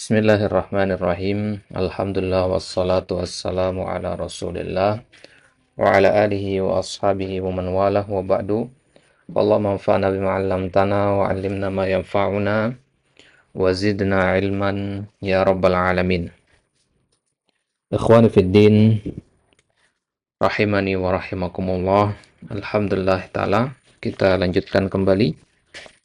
Bismillahirrahmanirrahim. Alhamdulillah wassalatu wassalamu ala Rasulillah wa ala alihi wa ashabihi wa man walah wa ba'du. Allahumma anfa'na bima 'allamtana wa 'allimna ma yanfa'una wa zidna ilman ya rabbal alamin. Ikhwani fid din, rahimani wa rahimakumullah. Alhamdulillah taala kita lanjutkan kembali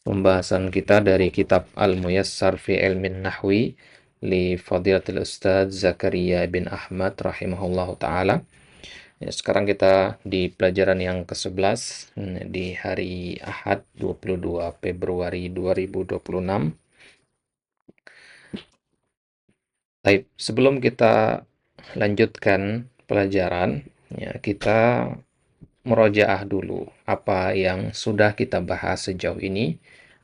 pembahasan kita dari kitab Al-Muyassar fi Ilmin Nahwi li Fadilatul Ustadz Zakaria bin Ahmad rahimahullahu taala. Ya, sekarang kita di pelajaran yang ke-11 di hari Ahad 22 Februari 2026. Baik, sebelum kita lanjutkan pelajaran, ya, kita murojaah dulu apa yang sudah kita bahas sejauh ini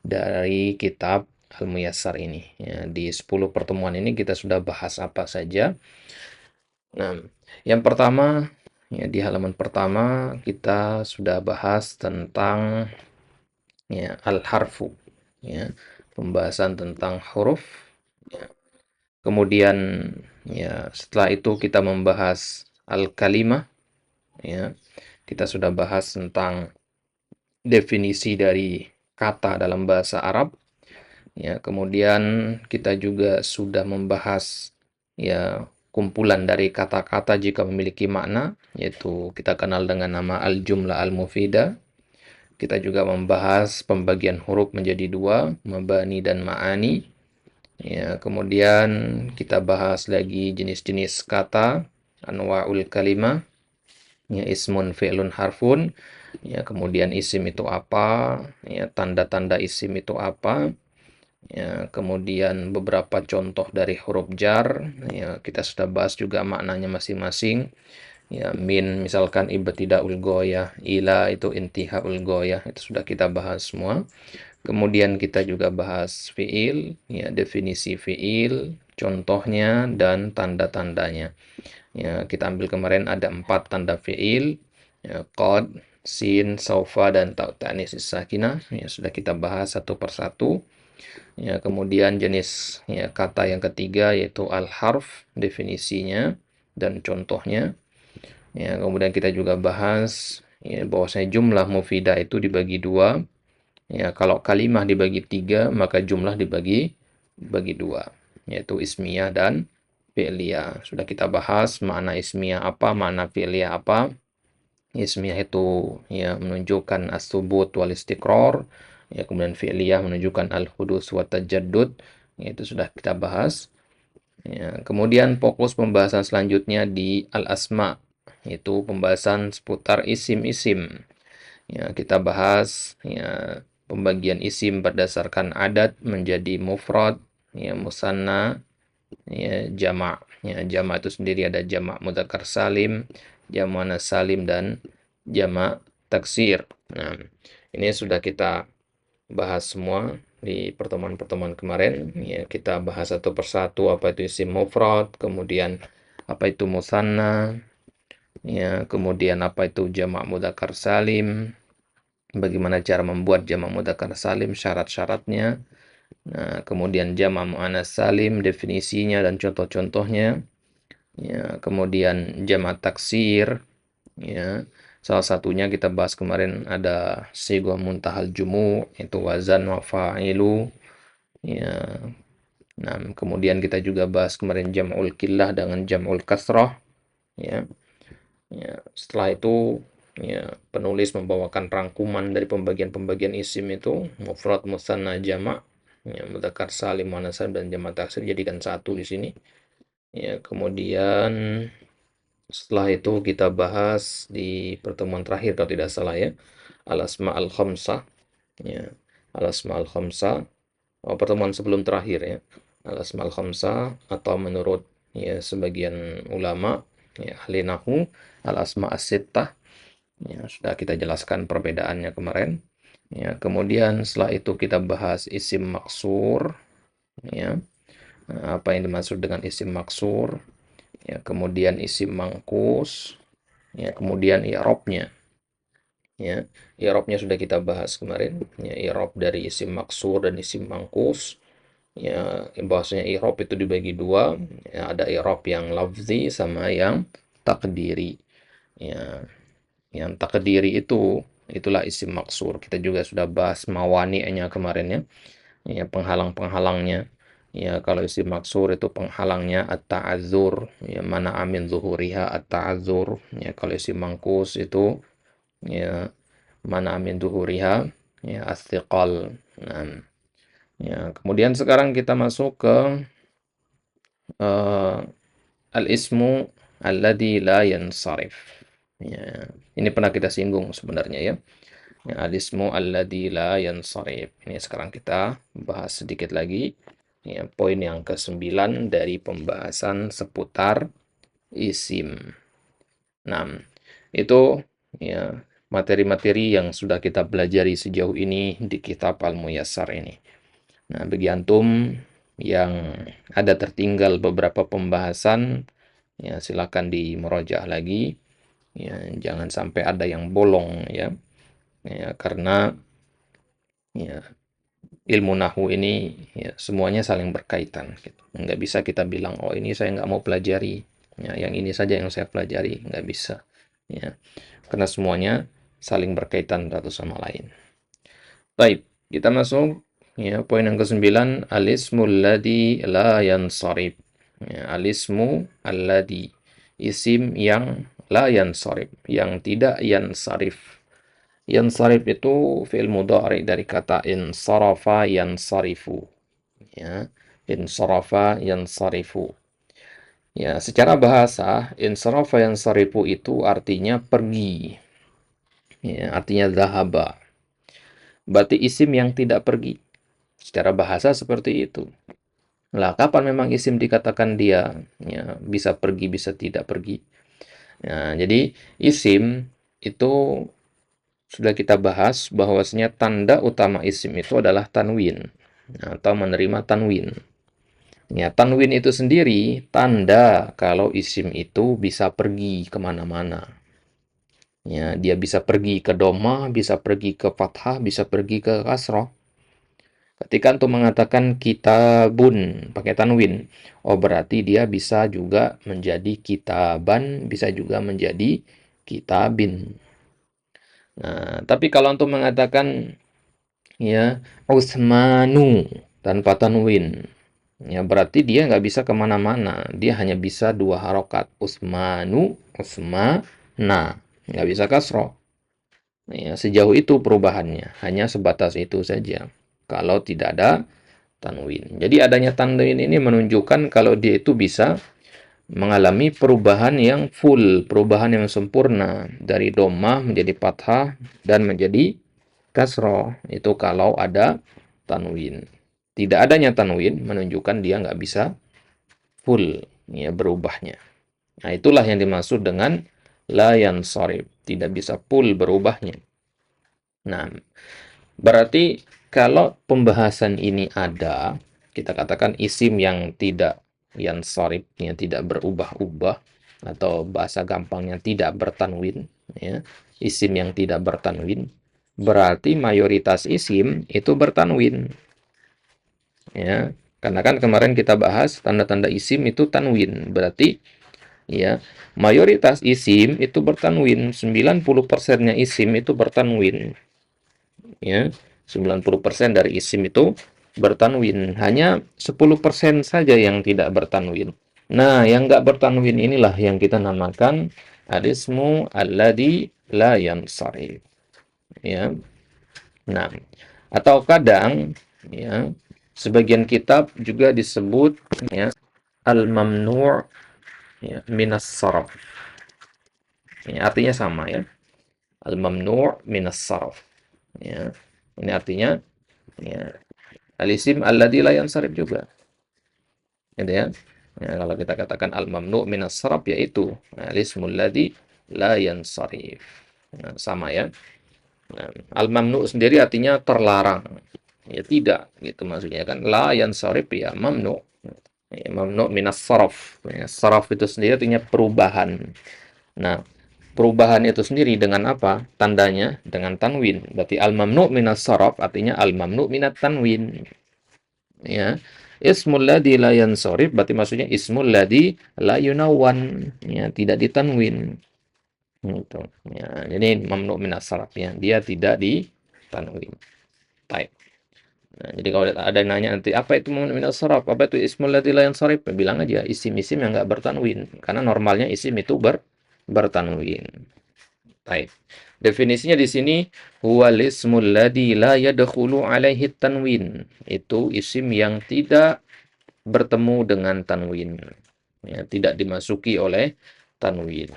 dari kitab Al-Muyassar ini. Ya, di 10 pertemuan ini kita sudah bahas apa saja. Nah, yang pertama, ya, di halaman pertama kita sudah bahas tentang ya, al-harfu, ya, pembahasan tentang huruf. Ya. Kemudian ya, setelah itu kita membahas al-kalimah, ya. Kita sudah bahas tentang definisi dari kata dalam bahasa Arab. Ya, kemudian kita juga sudah membahas ya kumpulan dari kata-kata jika memiliki makna, yaitu kita kenal dengan nama al-jumlah al-mufidah. Kita juga membahas pembagian huruf menjadi dua, mabani dan ma'ani. Ya, kemudian kita bahas lagi jenis-jenis kata, anwa'ul kalimah, ya, ismun, fi'lun, harfun. Ya, kemudian isim itu apa, ya, tanda-tanda isim itu apa, ya, kemudian beberapa contoh dari huruf jar, ya, kita sudah bahas juga maknanya masing-masing, ya, min misalkan ibtidaul ghoyah, ila itu intihaul ghoyah, itu sudah kita bahas semua. Kemudian kita juga bahas fiil, ya, definisi fiil, contohnya dan tanda-tandanya. Ya, kita ambil kemarin ada 4 tanda fiil, ya, qad, sin, saufa, dan ta'u ta'nis sakinah. Ya, sudah kita bahas satu persatu. Ya, kemudian jenis ya, kata yang ketiga yaitu al-harf, definisinya dan contohnya. Ya, kemudian kita juga bahas ya, bahwasanya jumlah mufidah itu dibagi dua. Ya, kalau kalimah dibagi tiga, maka jumlah dibagi dua, yaitu ismiyah dan fi'liyah. Sudah kita bahas makna ismiyah apa, makna fi'liyah apa. Ismiyah itu ya menunjukkan as-subut wal istiqrar, ya, kemudian fi'liyah menunjukkan al-hudus wa tajaddud, itu sudah kita bahas. Ya, kemudian fokus pembahasan selanjutnya di al-asma, yaitu pembahasan seputar isim-isim. Ya, kita bahas ya pembagian isim berdasarkan adat menjadi mufrad, ya, musanna, ya, jamak. Ya, jamak itu sendiri ada jamak mudzakkar salim, jamak muannas salim, dan jamak taksir. Nah, ini sudah kita bahas semua di pertemuan-pertemuan kemarin. Ya, kita bahas satu persatu apa itu isim mufrad, kemudian apa itu musanna, ya, kemudian apa itu jamak mudzakkar salim, bagaimana cara membuat jamak mudzakkar salim, syarat-syaratnya. Nah, kemudian jamak muannas salim, definisinya dan contoh-contohnya. Ya, kemudian jamak taksir, ya. Salah satunya kita bahas kemarin ada sighah muntahal jumu, itu wazan wa fa'ilu. Ya. Nah, kemudian kita juga bahas kemarin jam'ul qillah dengan jam'ul kasrah, ya. Ya, setelah itu ya penulis membawakan rangkuman dari pembagian-pembagian isim itu mufrad, musanna, jamak, ya, mudzakkar salim, muannas salim, dan jamak taksir jadikan satu di sini. Ya, kemudian setelah itu kita bahas di pertemuan terakhir kalau tidak salah ya, al-asma al-khamsah, ya, al-asma al-khamsah, pertemuan sebelum terakhir ya, al-asma al-khamsah, atau menurut ya sebagian ulama ya ahli nahwu al-asma as-sittah. Ya, sudah kita jelaskan perbedaannya kemarin. Ya, kemudian setelah itu kita bahas isim maksur, ya. Nah, apa yang dimaksud dengan isim maksur? Ya, kemudian isim mangkus, ya, kemudian i'rabnya. Ya, i'rabnya sudah kita bahas kemarin. Ya, i'rab dari isim maksur dan isim mangkus. Ya, bahwasanya i'rab itu dibagi dua, ya, ada i'rab yang lafzi sama yang takdiri. Ya, yang takdiri itulah isim maksur. Kita juga sudah bahas mawani'nya kemarin ya. Ya, penghalang-penghalangnya. Ya, kalau isim maksur itu penghalangnya at-ta'adzur, ya, mana amin zuhuriha at-ta'adzur. Ya, kalau isim mangkus itu ya mana amin zuhuriha ya as-thiqal. Nah, ya, kemudian sekarang kita masuk ke eh, al-ismu alladhi la yansarif. Ya, ini pernah kita singgung sebenarnya ya. Ya, al-ismu alladhi la yansarif. Ini sekarang kita bahas sedikit lagi. Ya, poin yang ke-9 dari pembahasan seputar isim. Nah, itu ya materi-materi yang sudah kita pelajari sejauh ini di kitab Al-Muyassar ini. Nah, bagi antum yang ada tertinggal beberapa pembahasan, ya silakan dimurojaah lagi. Ya, jangan sampai ada yang bolong ya. Ya, karena ya ilmu nahu ini ya semuanya saling berkaitan gitu. Nggak bisa kita bilang oh ini saya nggak mau pelajari. Ya, yang ini saja yang saya pelajari, nggak bisa. Ya, karena semuanya saling berkaitan satu sama lain. Baik, kita masuk ya poin yang ke-9, alismul ladzi la yansarif. Ya, alismu alladzi, isim yang la yansarif, yang tidak yansarif. Yansarif itu fi'il mudhari dari kata insarafa yansarifu. Ya, insarafa yansarifu. Ya, secara bahasa insarafa yansarifu itu artinya pergi. Ya, artinya zahaba. Berarti isim yang tidak pergi. Secara bahasa seperti itu. Lah, kapan memang isim dikatakan dia ya, bisa pergi, bisa tidak pergi? Nah, jadi isim itu sudah kita bahas bahwasanya tanda utama isim itu adalah tanwin atau menerima tanwin. Ya, tanwin itu sendiri tanda kalau isim itu bisa pergi kemana-mana. Ya, dia bisa pergi ke doma, bisa pergi ke fathah, bisa pergi ke kasroh. Ketika antum mengatakan kitabun pakai tanwin, oh berarti dia bisa juga menjadi kitaban, bisa juga menjadi kitabin. Nah, tapi kalau antum mengatakan ya Utsmanu tanpa tanwin, ya berarti dia nggak bisa kemana-mana. Dia hanya bisa dua harokat. Utsmanu, Utsmana. Nggak bisa kasroh. Ya, sejauh itu perubahannya. Hanya sebatas itu saja. Kalau tidak ada tanwin. Jadi adanya tanwin ini menunjukkan kalau dia itu bisa mengalami perubahan yang full, perubahan yang sempurna dari dhammah menjadi fathah dan menjadi kasroh. Itu kalau ada tanwin. Tidak adanya tanwin menunjukkan dia nggak bisa full ya berubahnya. Nah, itulah yang dimaksud dengan la yansharif, tidak bisa full berubahnya. Nah, berarti kalau pembahasan ini ada, kita katakan isim yang tidak yansharif, yang tidak berubah-ubah, atau bahasa gampangnya tidak bertanwin, ya, isim yang tidak bertanwin, berarti mayoritas isim itu bertanwin. Ya, karena kan kemarin kita bahas tanda-tanda isim itu tanwin, berarti ya mayoritas isim itu bertanwin, 90%-nya isim itu bertanwin. Ya, 90% dari isim itu bertanwin, hanya 10% saja yang tidak bertanwin. Nah, yang nggak bertanwin inilah yang kita namakan alismu alladhi la yansarif. Ya. Nah, atau kadang ya sebagian kitab juga disebut ya al-mamnu' ya, minas sarf. Ya, artinya sama ya. Al-mamnu' minas sarf. Ya. Ini artinya ya, al-isim alladzi la yansarif juga. Gitu ya. Ya, kalau kita katakan al-mamnu' minas sarf yaitu al-ismul ladzi la yansarif. Nah, sama ya. Nah, al-mamnu' sendiri artinya terlarang. Ya tidak gitu maksudnya kan. La yansarif ya mamnu'. Ya, mamnu' minas sarf. Ya, sarf itu sendiri artinya perubahan. Nah, perubahan itu sendiri dengan apa? Tandanya dengan tanwin. Berarti al-mamnu' minas sarf artinya al-mamnu' minat tanwin. Ya. Ismul ladzi la yansarif berarti maksudnya ismul ladzi la yunawwan, ya, tidak ditanwin. Gitu. Ya, jadi mamnu minas sarf ya, dia tidak ditanwin. Baik. Nah, jadi kalau ada yang nanya nanti apa itu mamnu minas sarf? Apa itu ismul ladzi la yansarif? Ya, bilang aja isim-isim yang enggak bertanwin. Karena normalnya isim itu bertanwin. Baik. Definisinya di sini huwal ismul ladzi la yadkhulu alaihi tanwin. Itu isim yang tidak bertemu dengan tanwin. Ya, tidak dimasuki oleh tanwin.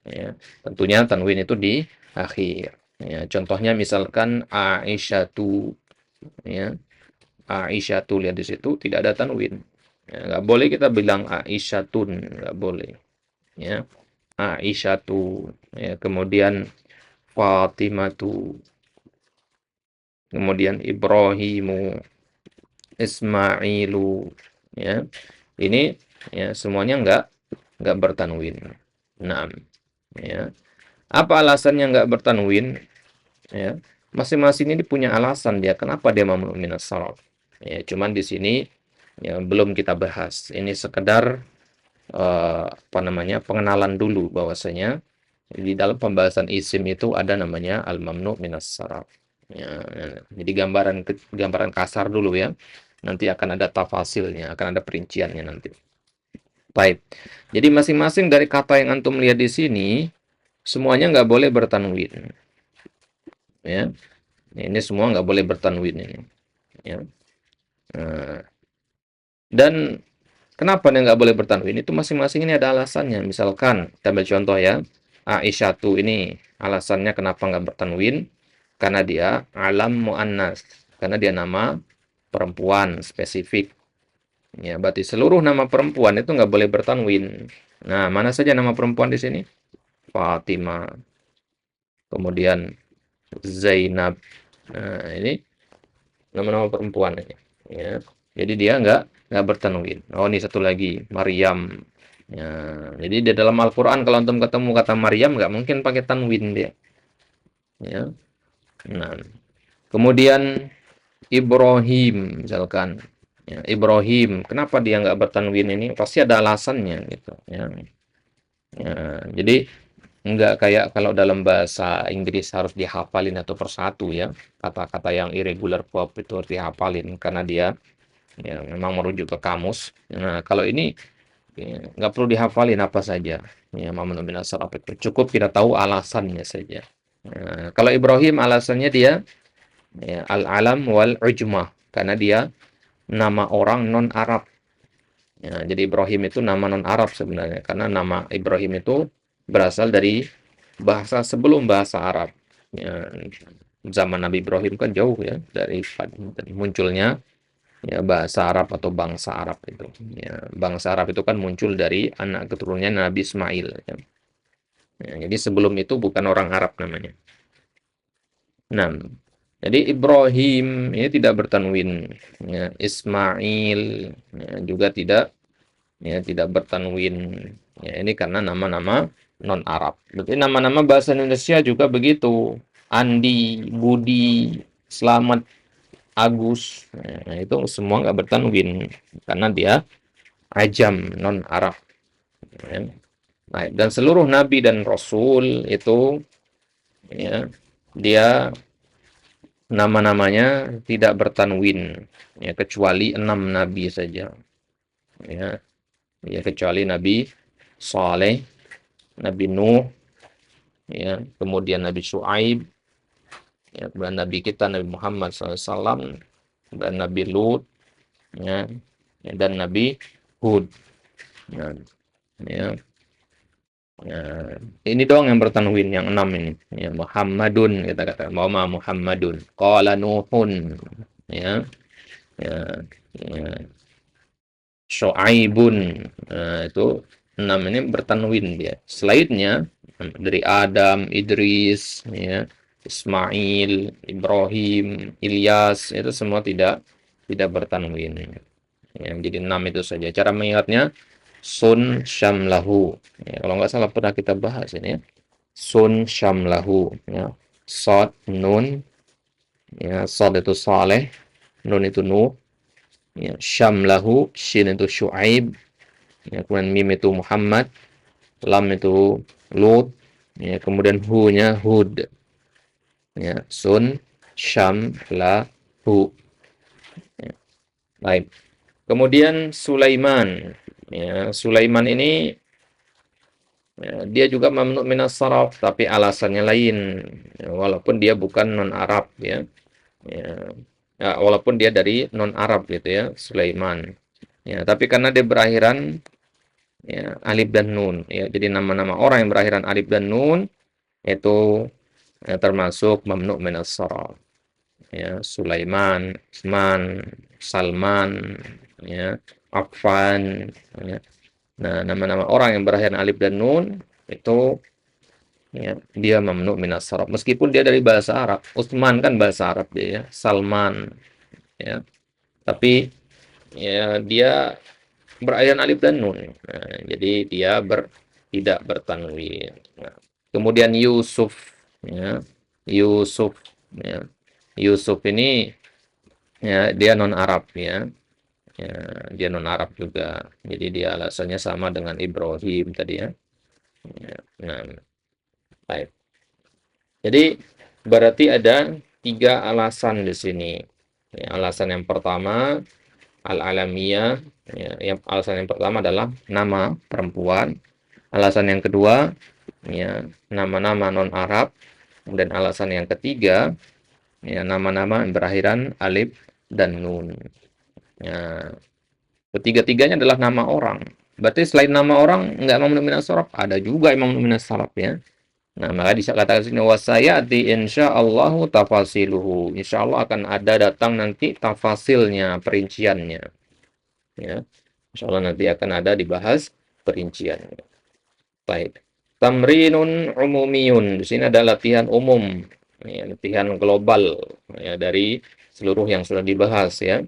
Ya, tentunya tanwin itu di akhir. Ya, contohnya misalkan Aisyatu, ya, Aisyatu lihat di situ tidak ada tanwin. Ya, nggak boleh kita bilang Aisyatun, nggak boleh. Ya, Aisyatu, ya, kemudian Fatimatu, kemudian Ibrahimu, Ismailu, ya. Ini ya semuanya nggak bertanwin. Nah, ya. Apa alasannya nggak bertanwin? Ya, masing-masing ini punya alasan dia kenapa dia mamnu minas sharaf. Ya, cuman di sini ya belum kita bahas. Ini sekedar apa namanya pengenalan dulu bahwasanya di dalam pembahasan isim itu ada namanya al-mamnu minas sharaf. Ya, ya. Jadi gambaran kasar dulu ya. Nanti akan ada tafasilnya, akan ada perinciannya nanti. Baik. Jadi masing-masing dari kata yang antum lihat di sini semuanya nggak boleh bertanwin. Ya, ini semua nggak boleh bertanwin ini. Ya. Nah, dan kenapa dia nggak boleh bertanwin? Itu masing-masing ini ada alasannya. Misalkan, kita ambil contoh ya, Aisyatu ini alasannya kenapa nggak bertanwin? Karena dia alam mu'annas. Karena dia nama perempuan spesifik. Ya, berarti seluruh nama perempuan itu nggak boleh bertanwin. Nah, mana saja nama perempuan di sini? Fatimah, kemudian Zainab. Nah, ini nama-nama perempuan ini. Ya. Jadi dia nggak bertanwin. Oh, ini satu lagi, Maryam. Ya, jadi di dalam Al-Quran kalau antum ketemu kata Maryam nggak mungkin pakai tanwin dia. Ya. Nah, kemudian Ibrahim misalkan. Ya, Ibrahim, kenapa dia nggak bertanwin ini? Pasti ada alasannya gitu. Ya. Ya, jadi nggak kayak kalau dalam bahasa Inggris harus dihafalin atau persatu ya. Kata-kata yang irregular verb itu harus dihafalin karena dia ya memang merujuk ke kamus. Nah, kalau ini ya, nggak perlu dihafalin apa saja. Ya, Muhammad bin Asar apa itu. Cukup kita tahu alasannya saja. Nah, kalau Ibrahim alasannya dia ya, al-alam wal ujmah karena dia nama orang non Arab. Ya, jadi Ibrahim itu nama non Arab sebenarnya karena nama Ibrahim itu berasal dari bahasa sebelum bahasa Arab. Ya, zaman Nabi Ibrahim kan jauh ya dari munculnya ya bahasa Arab atau bangsa Arab itu. Ya, bangsa Arab itu kan muncul dari anak keturunannya Nabi Ismail. Ya. Ya, jadi sebelum itu bukan orang Arab namanya. Nah, jadi Ibrahim ini tidak bertanwin. Ya, Ismail ya, juga tidak bertanwin. Ya, ini karena nama-nama non Arab. Berarti nama-nama bahasa Indonesia juga begitu. Andi, Budi, Slamet, Agus, nah, itu semua nggak bertanwin karena dia ajam non Arab. Ya. Nah, dan seluruh nabi dan rasul itu ya dia nama-namanya tidak bertanwin ya kecuali 6 nabi saja ya ya kecuali Nabi Saleh, Nabi Nuh ya kemudian Nabi Syuaib ya kemudian Nabi kita Nabi Muhammad SAW dan Nabi Lut ya, dan Nabi Hud. Nah, ya, ya, ini doang yang bertanwin yang 6 ini. Ya, Muhammadun kita kata. Muhammadun. Qala Nuhun. Ya, ya, ya. Syuaibun. Nah, itu 6 ini bertanwin dia. Selainnya dari Adam, Idris, ya, Ismail, Ibrahim, Ilyas itu semua tidak bertanwin. Ya, jadi 6 itu saja. Cara mengingatnya sun syamlahu. Ya, kalau nggak salah pernah kita bahas ini ya. Sun syamlahu. Ya. Sod, nun. Ya, sod itu saleh. Nun itu nuh. ya, Syamlahu, shin itu Syuaib, ya, kemudian mim itu Muhammad, lam itu Lut, ya, kemudian hu-nya Hud, ya, sun, syam, la, hu. Ya, baik. Kemudian Sulaiman, ya, Sulaiman ini ya, dia juga mamnu minas saraf, tapi alasannya lain. Ya, walaupun dia bukan non Arab, ya. Ya, ya, walaupun dia dari non Arab gitu ya, Sulaiman. Ya, tapi karena dia berakhiran ya, alif dan nun, ya. Jadi nama-nama orang yang berakhiran alif dan nun itu ya, termasuk mamnu minas saraf. Ya, Sulaiman, Usman, Salman, ya, Affan, ya. Nah, nama-nama orang yang berakhiran alif dan nun itu ya, dia mamnu minas saraf. Meskipun dia dari bahasa Arab. Utsman kan bahasa Arab dia ya, Salman, ya. Tapi ya dia berakhiran alif dan nun. Nah, jadi dia tidak bertanwin. Nah, kemudian Yusuf, ya. Yusuf, ya. Yusuf ini ya dia non Arab, ya. Ya, dia non Arab juga. Jadi dia alasannya sama dengan Ibrahim tadi, ya. Ya, nah, baik. Jadi berarti ada tiga alasan di sini. Ya, alasan yang pertama al-alamiyah. Ya, alasan yang pertama adalah nama perempuan. Alasan yang kedua ya nama-nama non Arab. Dan alasan yang ketiga ya nama-nama yang berakhiran alif dan nun. Ya, ketiga-tiganya adalah nama orang. Berarti selain nama orang nggak mamnu minas saraf, ada juga yang mamnu minas saraf, ya. Nah, maka dikatakan sini wasayati insyaallahu tafasiluhu. Insyaallah akan ada datang nanti tafasilnya, perinciannya. Ya. Insyaallah nanti akan ada dibahas perinciannya. Baik. Tamrinun umumiyun. Di sini ada latihan umum, ya, latihan global ya, dari seluruh yang sudah dibahas, ya.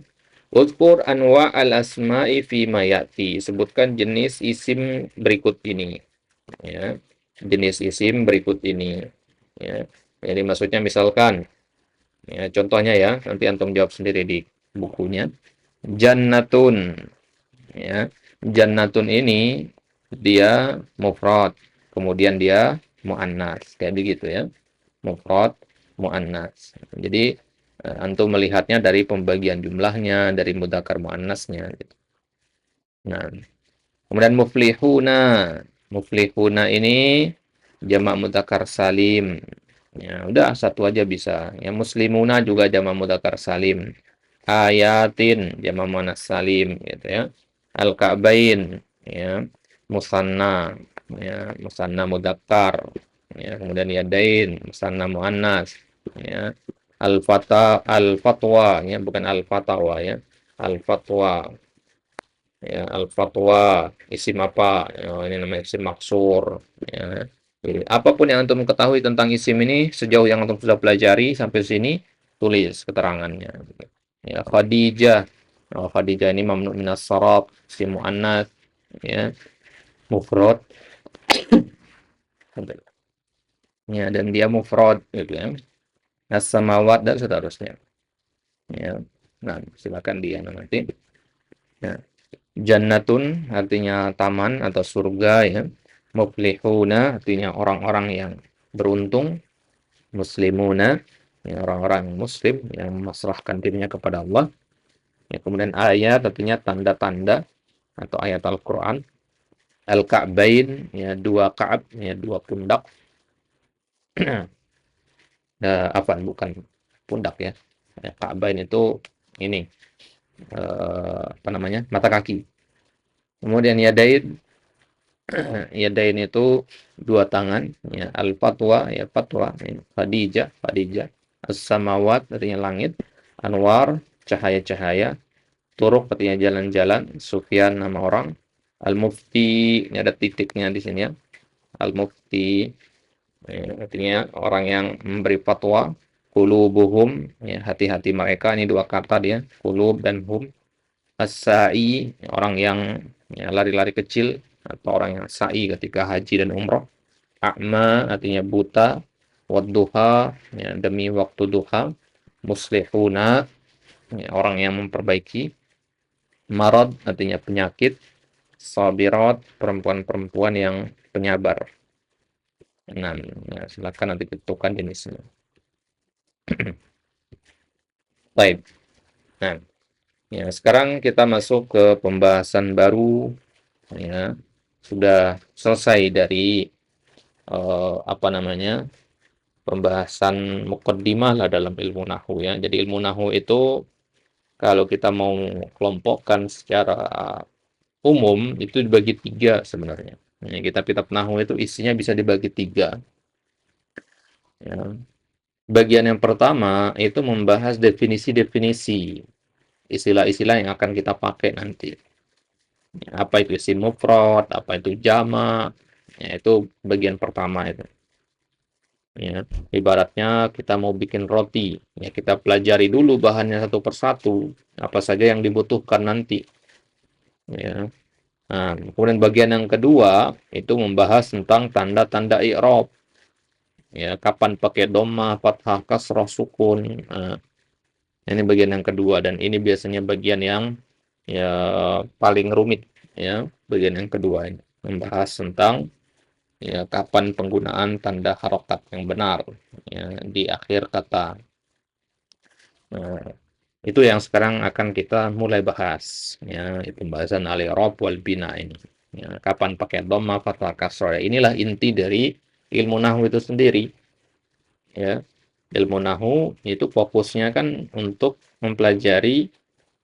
Uzkur anwa al-asma'i fi mayati. Sebutkan jenis isim berikut ini, ya. Jenis isim berikut ini, ya. Jadi maksudnya misalkan ya, contohnya ya, nanti antum jawab sendiri di bukunya. Jannatun, ya. Jannatun ini dia mufrad, kemudian dia muannas, kayak begitu, ya. Mufrad, muannas. Jadi antum melihatnya dari pembagian jumlahnya, dari mudzakkar muannasnya gitu. Nah, kemudian muflihuna. Muflihuna ini jamak mudzakkar salim. Ya, udah satu aja bisa. Ya, muslimuna juga jamak mudzakkar salim. Ayatin jamak muannas salim gitu, ya. Al-Ka'bain ya, musanna, ya, musanna mudzakkar. Ya, kemudian yadain musanna muannas, ya. Al-fatwa ya, bukan al-fatawa, ya. Al-fatwa, ya, al-fatwa isim apa? Ya, ini namanya isim maksur, ya. Jadi, apapun yang antum ketahui tentang isim ini sejauh yang antum sudah pelajari sampai sini, tulis keterangannya. Ya, Khadijah. Oh, Khadijah ini mamnu minas saraf, isim muannats, ya, mufrad. Ya, dan dia mufrad gitu, ya. As-samawat dan seterusnya. Ya. Nah, silakan dia nanti. Ya. Jannatun artinya taman atau surga, ya. Muflihuna artinya orang-orang yang beruntung. Muslimuna ya, orang-orang muslim yang memasrahkan dirinya kepada Allah. Ya, kemudian ayat artinya tanda-tanda atau ayat Al-Qur'an. Al-Ka'bain ya dua ka'ab ya dua pundak. Afwan bukan pundak, ya. Ya, Ka'bain itu ini apa namanya? Mata kaki. Kemudian yadain. Yadain itu dua tangan, ya. Al-fatwa ya fatwa, ya. Khadijah. As-samawat artinya langit. Anwar cahaya-cahaya. Turuk artinya jalan-jalan. Sufyan nama orang. Al-mufti ini ada titiknya di sini, ya. Al-mufti ya, artinya orang yang memberi fatwa. Qulubuhum ya, hati-hati mereka, ini dua kata dia, qulub dan hum. As-sa'i orang yang ya, lari-lari kecil atau orang yang sa'i ketika haji dan umrah. A'ma artinya buta. Wadduha ya, demi waktu duha. Muslihuna ya, orang yang memperbaiki. Marad artinya penyakit, sabirat perempuan-perempuan yang penyabar. Nah, ya, silakan nanti tentukan jenisnya. Baik. Nah, ya sekarang kita masuk ke pembahasan baru. Ya, sudah selesai dari apa namanya pembahasan mukaddimah lah dalam ilmu nahu ya. Jadi ilmu nahu itu kalau kita mau kelompokkan secara umum itu dibagi tiga sebenarnya. Ya, kitab-kitab nahu itu isinya bisa dibagi tiga. Ya. Bagian yang pertama itu membahas definisi-definisi istilah-istilah yang akan kita pakai nanti. Ya, apa itu isim mufrad, apa itu jamak, ya, itu bagian pertama itu. Ya, ibaratnya kita mau bikin roti, ya kita pelajari dulu bahannya satu persatu, apa saja yang dibutuhkan nanti. Ya. Nah, kemudian bagian yang kedua itu membahas tentang tanda-tanda i'rab. Ya, kapan pakai dhamma, fathah, kasrah, sukun. Nah, ini bagian yang kedua dan ini biasanya bagian yang ya paling rumit ya, bagian yang kedua ini membahas tentang ya kapan penggunaan tanda harokat yang benar ya di akhir kata. Nah, itu yang sekarang akan kita mulai bahas ya, pembahasan al-i'rab wal bina ini. Ya, kapan pakai dhamma, fathah, kasrah. Inilah inti dari ilmu nahwu itu sendiri ya. Ilmu nahwu itu fokusnya kan untuk mempelajari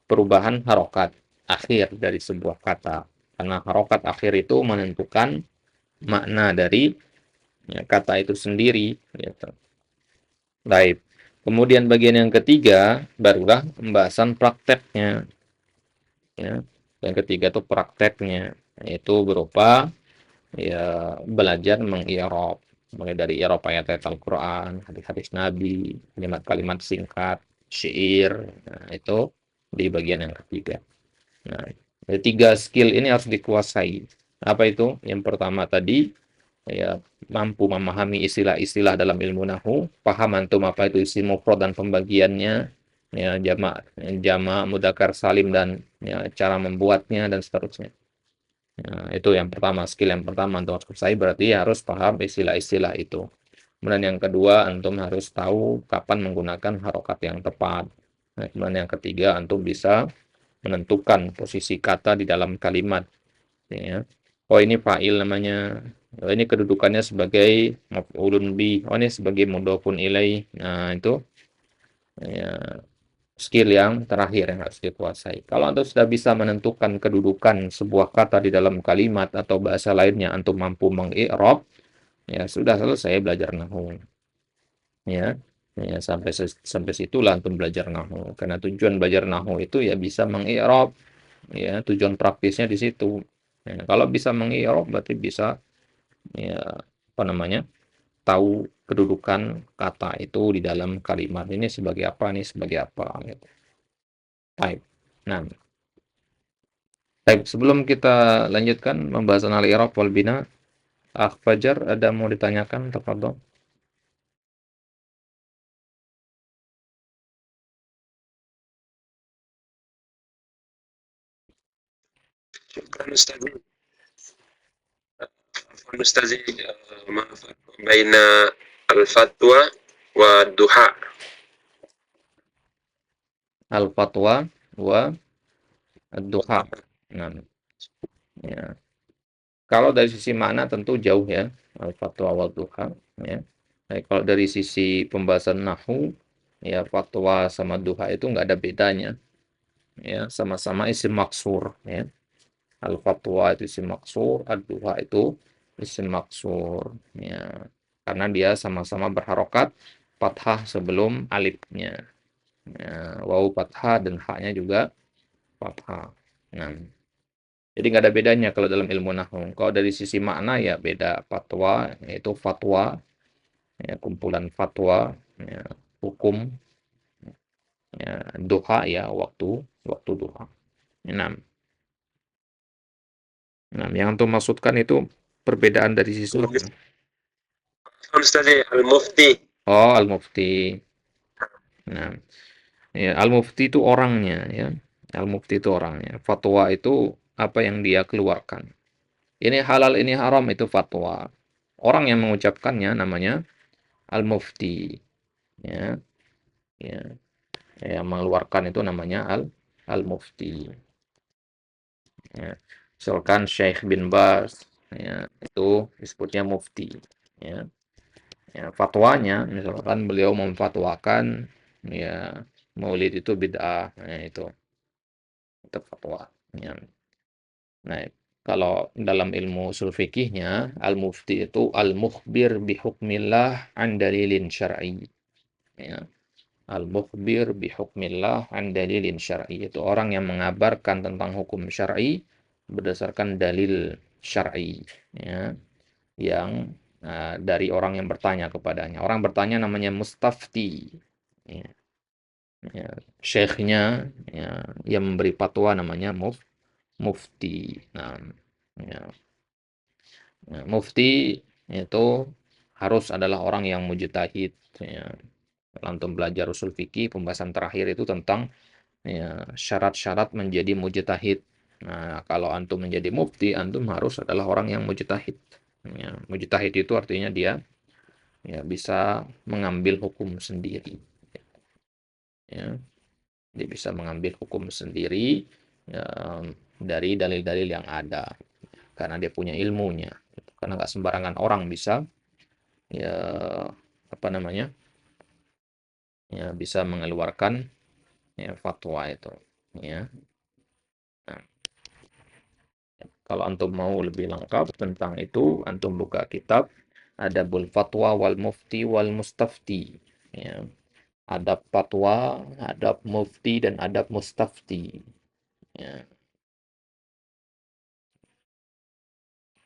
perubahan harokat akhir dari sebuah kata. Karena harokat akhir itu menentukan makna dari ya, kata itu sendiri. Gitu. Baik. Kemudian bagian yang ketiga barulah pembahasan prakteknya. Ya. Yang ketiga itu prakteknya, yaitu berupa ya belajar mengi'rab mulai dari i'rab ayat-ayat Al-Qur'an, hadis-hadis Nabi, kalimat-kalimat singkat, syair. Nah, itu di bagian yang ketiga. Nah, tiga skill ini harus dikuasai. Apa itu? Yang pertama tadi, ya mampu memahami istilah-istilah dalam ilmu nahu, paham antum apa itu isim mufrad dan pembagiannya, ya jamak, jamak, mudzakkar salim dan ya, cara membuatnya dan seterusnya. Nah, itu yang pertama, skill yang pertama antum harus kuasai berarti harus paham istilah-istilah itu. Kemudian yang kedua, antum harus tahu kapan menggunakan harokat yang tepat. Nah, kemudian yang ketiga, antum bisa menentukan posisi kata di dalam kalimat. Ya. Oh ini fa'il namanya. Oh, ini kedudukannya sebagai maf'ulun bi. Oh ini sebagai mudhofun ilaih. Nah itu ya, skill yang terakhir yang harus dikuasai. Kalau antum sudah bisa menentukan kedudukan sebuah kata di dalam kalimat atau bahasa lainnya, antum mampu mengi'rab, ya sudah selesai belajar nahwu. Ya. Ya, sampai situlah antum belajar nahwu. Karena tujuan belajar nahwu itu ya bisa mengi'rab. Ya, tujuan praktisnya di situ. Ya, kalau bisa mengi'rab berarti bisa ya apa namanya? Tahu kedudukan kata itu di dalam kalimat ini sebagai apa, ini sebagai apa gitu. Baik. Nah, baik, sebelum kita lanjutkan pembahasan al-i'rab wal bina, Fajar ada mau ditanyakan, tafadhol. شكرا أستاذي. عفوا أستاذي، ما الفرق بين الفتوى والضحى؟ Al-fatwa wa ad-duha. Nah, ya. Kalau dari sisi makna tentu jauh ya, al-fatwa wa duha ya. Baik, kalau dari sisi pembahasan nahwu ya fatwa sama duha itu nggak ada bedanya ya, sama-sama isim maksur ya. Al-fatwa itu isim maksur, ad-duha itu isim maksur ya. Karena dia sama-sama berharokat fathah sebelum alifnya. Ya, wawu fathah dan haknya juga fathah. Nah, jadi nggak ada bedanya kalau dalam ilmu nahwu. Kalau dari sisi makna ya beda. Fatwa yaitu fatwa, ya, kumpulan fatwa, ya, hukum, ya, duha ya waktu waktu duha. Enam. Enam. Yang antum maksudkan itu perbedaan dari sisi apa? أستاذي المفتي. Oh, al-mufti. Nah, ya, al-mufti itu orangnya ya. Al-mufti itu orangnya. Fatwa itu apa yang dia keluarkan. Ini halal, ini haram, itu fatwa. Orang yang mengucapkannya namanya al-mufti. Ya, ya, yang mengeluarkan itu namanya al-mufti. Ya. Misalkan Syekh bin Baz, ya, itu disebutnya mufti. Ya. Ya, fatwanya, misalkan beliau memfatwakan, ya, maulid itu bid'ah, nah, itu fatwa. Ya. Nah, kalau dalam ilmu usul fikihnya, al-mufti itu al-mukhbir bihukmillah an dalilin syar'i. Ya. Al-mukhbir bihukmillah an dalilin syar'i. Itu orang yang mengabarkan tentang hukum syar'i berdasarkan dalil syar'i. Ya. Yang dari orang yang bertanya kepadanya. Orang bertanya namanya mustafti. Ya. Ya. Syekhnya, ya, yang memberi fatwa namanya mufti. Nah, ya. Ya, mufti itu harus adalah orang yang mujtahid. Ya. Kalau antum belajar usul fikih, pembahasan terakhir itu tentang, ya, syarat-syarat menjadi mujtahid. Nah, kalau antum menjadi mufti, antum harus adalah orang yang mujtahid. Ya, mujtahid itu artinya dia, ya, bisa mengambil hukum sendiri. Ya, dia bisa mengambil hukum sendiri, ya, dari dalil-dalil yang ada, karena dia punya ilmunya. Karena nggak sembarangan orang bisa, ya, apa namanya, ya, bisa mengeluarkan, ya, fatwa itu. Ya. Nah, kalau antum mau lebih lengkap tentang itu, antum buka kitab Adabul Fatwa wal Mufti wal Mustafti. Ya. Adab fatwa, adab mufti, dan adab mustafti. Ya.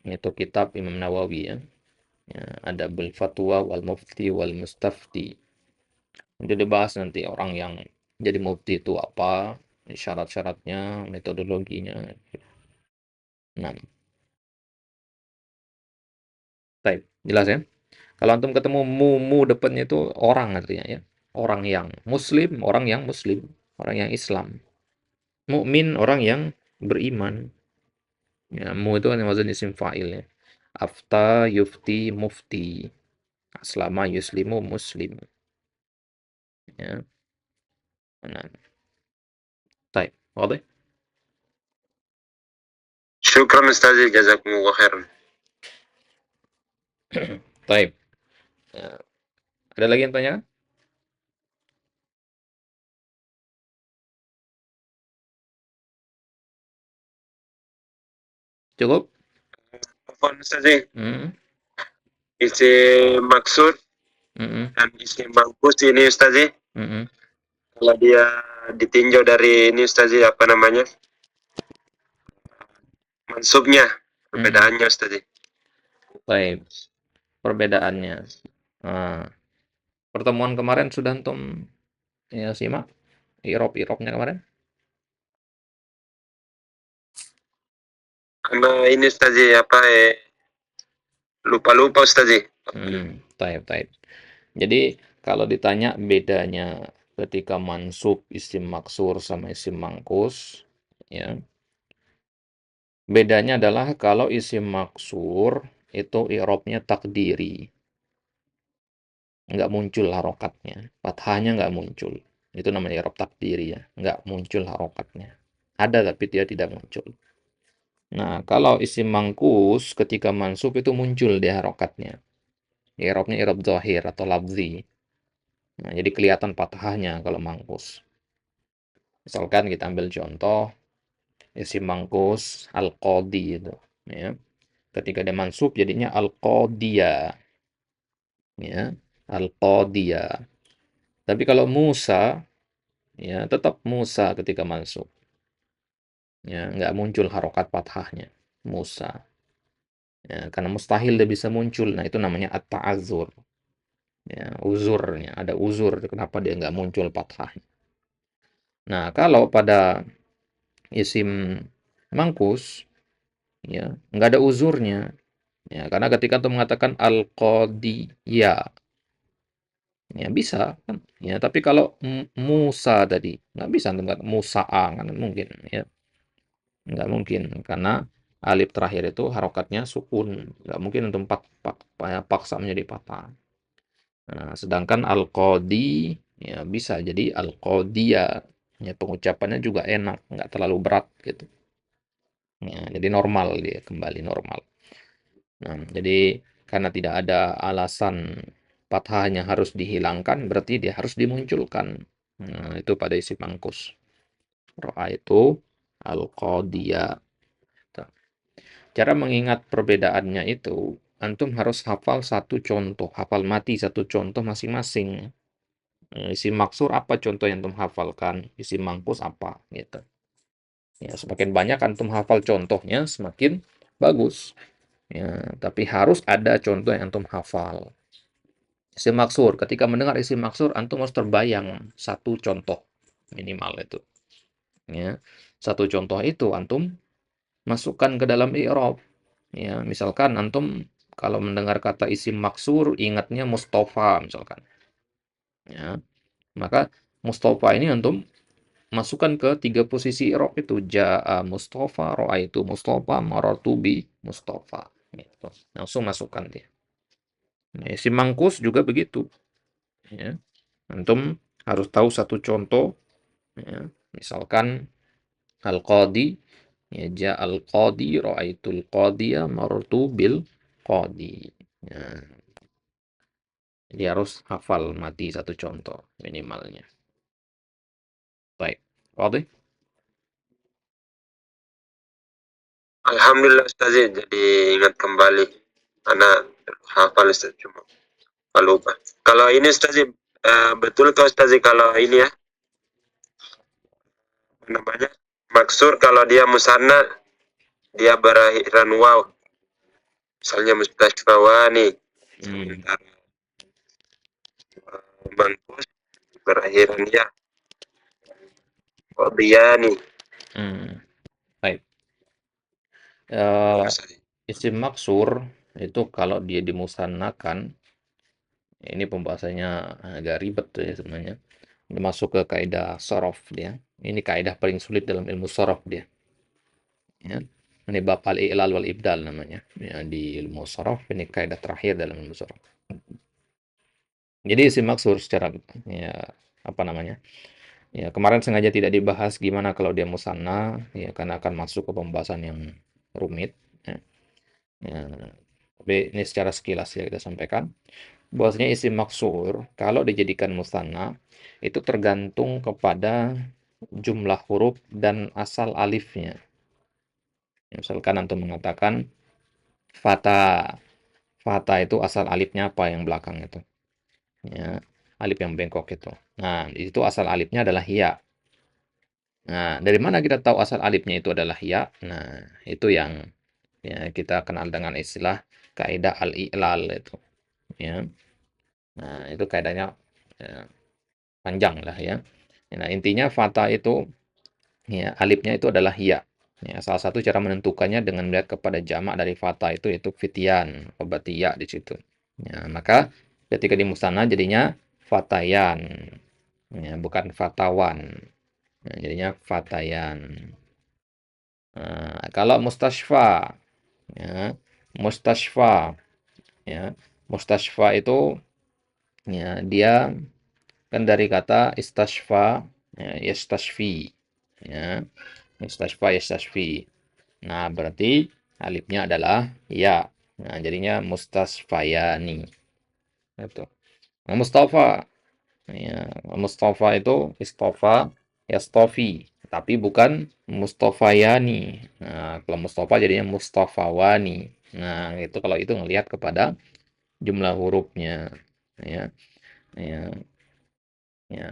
Itu kitab Imam Nawawi, ya. Ya. Adabul Fatwa wal Mufti wal Mustafti. Itu dibahas nanti orang yang jadi mufti itu apa, syarat-syaratnya, metodologinya. Nah, baik, jelas ya. Kalau antum ketemu mu depannya itu orang artinya, ya. Orang yang muslim, orang yang muslim, orang yang Islam. Mukmin, orang yang beriman. Ya, mu itu kan wazan isim fa'il, ya. Afta yufti mufti. Aslama yuslimu muslim. Ya. Nah, baik. Wadah? شكرا أستاذي جزاكم الله خيرا. Baik. Ya. Ada lagi yang tanya? Cukup? عفوا أستاذي, Hmm. isi maksud Hmm. dan isi mampus ini Ustazi, Hmm. kalau dia ditinjau dari ini Ustazi, apa namanya, mansubnya, Hmm. perbedaannya Ustazi. Baik. Perbedaannya. Nah, pertemuan kemarin sudah antum, ya, simak irop-iropnya kemarin? Karena ini Ustazi, apa lupa-lupa Ustazi. Taib, taib. Jadi kalau ditanya bedanya ketika mansub isim maksur sama isim mangkus, ya, bedanya adalah kalau isim maksur itu i'rabnya takdiri, nggak muncul harokatnya, fathahnya nggak muncul. Itu namanya i'rab takdiri, ya, nggak muncul harokatnya. Ada tapi dia tidak muncul. Nah, kalau isim mangkus ketika mansub itu muncul dia harokatnya. I'rabnya i'rab zahir atau lafzi. Nah, jadi kelihatan fathahnya kalau mangkus. Misalkan kita ambil contoh isim mangkus al-qadi itu, ya. Ketika dia mansub jadinya al-qadiyah, ya. Al-qadiyah. Tapi kalau Musa, ya, tetap Musa ketika mansub. Ya, nggak muncul harokat fathahnya. Musa. Ya, karena mustahil dia bisa muncul. Nah, itu namanya at-ta'azzur. Ya, uzurnya. Ada uzur. Kenapa dia nggak muncul fathahnya. Nah, kalau pada isim mangkus, ya, nggak ada uzurnya. Ya, karena ketika itu mengatakan al-qadiyah, Ya bisa kan. Ya, tapi kalau Musa tadi nggak bisa antum kata Musa'a kan mungkin ya. Nggak mungkin karena alif terakhir itu harokatnya sukun. Nggak mungkin untuk paksa menjadi patah. Nah, sedangkan al-qadi ya bisa jadi al-qadiya. Ya, pengucapannya juga enak, nggak terlalu berat gitu. Ya, jadi normal dia kembali normal. Nah, jadi karena tidak ada alasan fathahnya harus dihilangkan, berarti dia harus dimunculkan. Nah, itu pada isim mangkus. Ro'a itu al-qadiya. Cara mengingat perbedaannya itu, antum harus hafal satu contoh, hafal mati satu contoh masing-masing. Isim maksur apa contoh yang antum hafalkan, isim mangkus apa, gitu. Ya, semakin banyak antum hafal contohnya, semakin bagus. Ya, tapi harus ada contoh yang antum hafal. Isim maksur, ketika mendengar isim maksur, antum harus terbayang satu contoh minimal itu. Ya, satu contoh itu antum masukkan ke dalam i'rab. Ya, misalkan antum kalau mendengar kata isim maksur, ingatnya Mustafa misalkan. Ya, maka Mustafa ini antum masukkan ke tiga posisi i'rab itu. Ja'a Mustafa, ra'aitu Mustafa, marartu bi Mustafa. Gitu. Langsung masukkan dia. Nah, isim mangkus juga begitu. Ya. Antum harus tahu satu contoh. Ya. Misalkan al-qadi, ya, ja'al qadi, ra'aitul qadiya, marartu bil qadi. Ya. Jadi harus hafal mati satu contoh minimalnya. Baik. Wadih? Alhamdulillah Ustaz, jadi ingat kembali. Anak hafal Ustaz, cuma lupa. Kalau ini Ustaz, betul kau Ustaz kalau ini ya, apa namanya? Maksur kalau dia musanna dia berakhiran waw. Misalnya mustashfawani. Hmm. Sementara mangkus berakhiran ya. Qadiyani. Hmm. Baik. Betul Eh, Ustaz. isim maksur itu kalau dia dimusannakan, ini pembahasannya agak ribet tuh ya sebenarnya. Ini masuk ke kaidah sorof dia. Ini kaidah paling sulit dalam ilmu sorof dia. Ya. Ini bab al-i'lal wal ibdal namanya. Ya, di ilmu sorof ini kaidah terakhir dalam ilmu sorof. Jadi isim maksur secara ya apa namanya? Ya, kemarin sengaja tidak dibahas gimana kalau dia musanna, ya karena akan masuk ke pembahasan yang rumit. Ya. Ya, tapi ini secara sekilas ya kita sampaikan. Bahwasanya isim maksur kalau dijadikan musanna itu tergantung kepada jumlah huruf dan asal alifnya. Misalkan antum mengatakan fata, fata itu asal alifnya apa yang belakang itu? Ya, alif yang bengkok itu. Nah, itu asal alifnya adalah ya. Nah, dari mana kita tahu asal alifnya itu adalah ya? Nah, itu yang ya, kita kenal dengan istilah kaidah al-i'lal itu. Ya. Nah, itu kaidahnya ya, panjang lah ya. Nah, intinya fata itu ya alifnya itu adalah ya. Ya, salah satu cara menentukannya dengan melihat kepada jamak dari fata itu fitian, obat ya di situ. Ya, maka ketika di musana jadinya fatayan, ya, bukan fatawan. Ya, jadinya fatayan. Nah, kalau mustashfa, ya, mustashfa, ya, mustashfa itu ya dia kan dari kata istashfa, ya, yastashfi, ya, istashfa yastashfi. Nah, berarti alifnya adalah ya. Nah, jadinya mustasfayani. Itu. Nah, Mustafa. Ya, Mustafa itu istofa yastofi. Tapi bukan Mustafayani. Nah, kalau Mustafa jadinya Mustafawani. Nah, itu kalau itu ngelihat kepada jumlah hurufnya. Ya, ya, ya.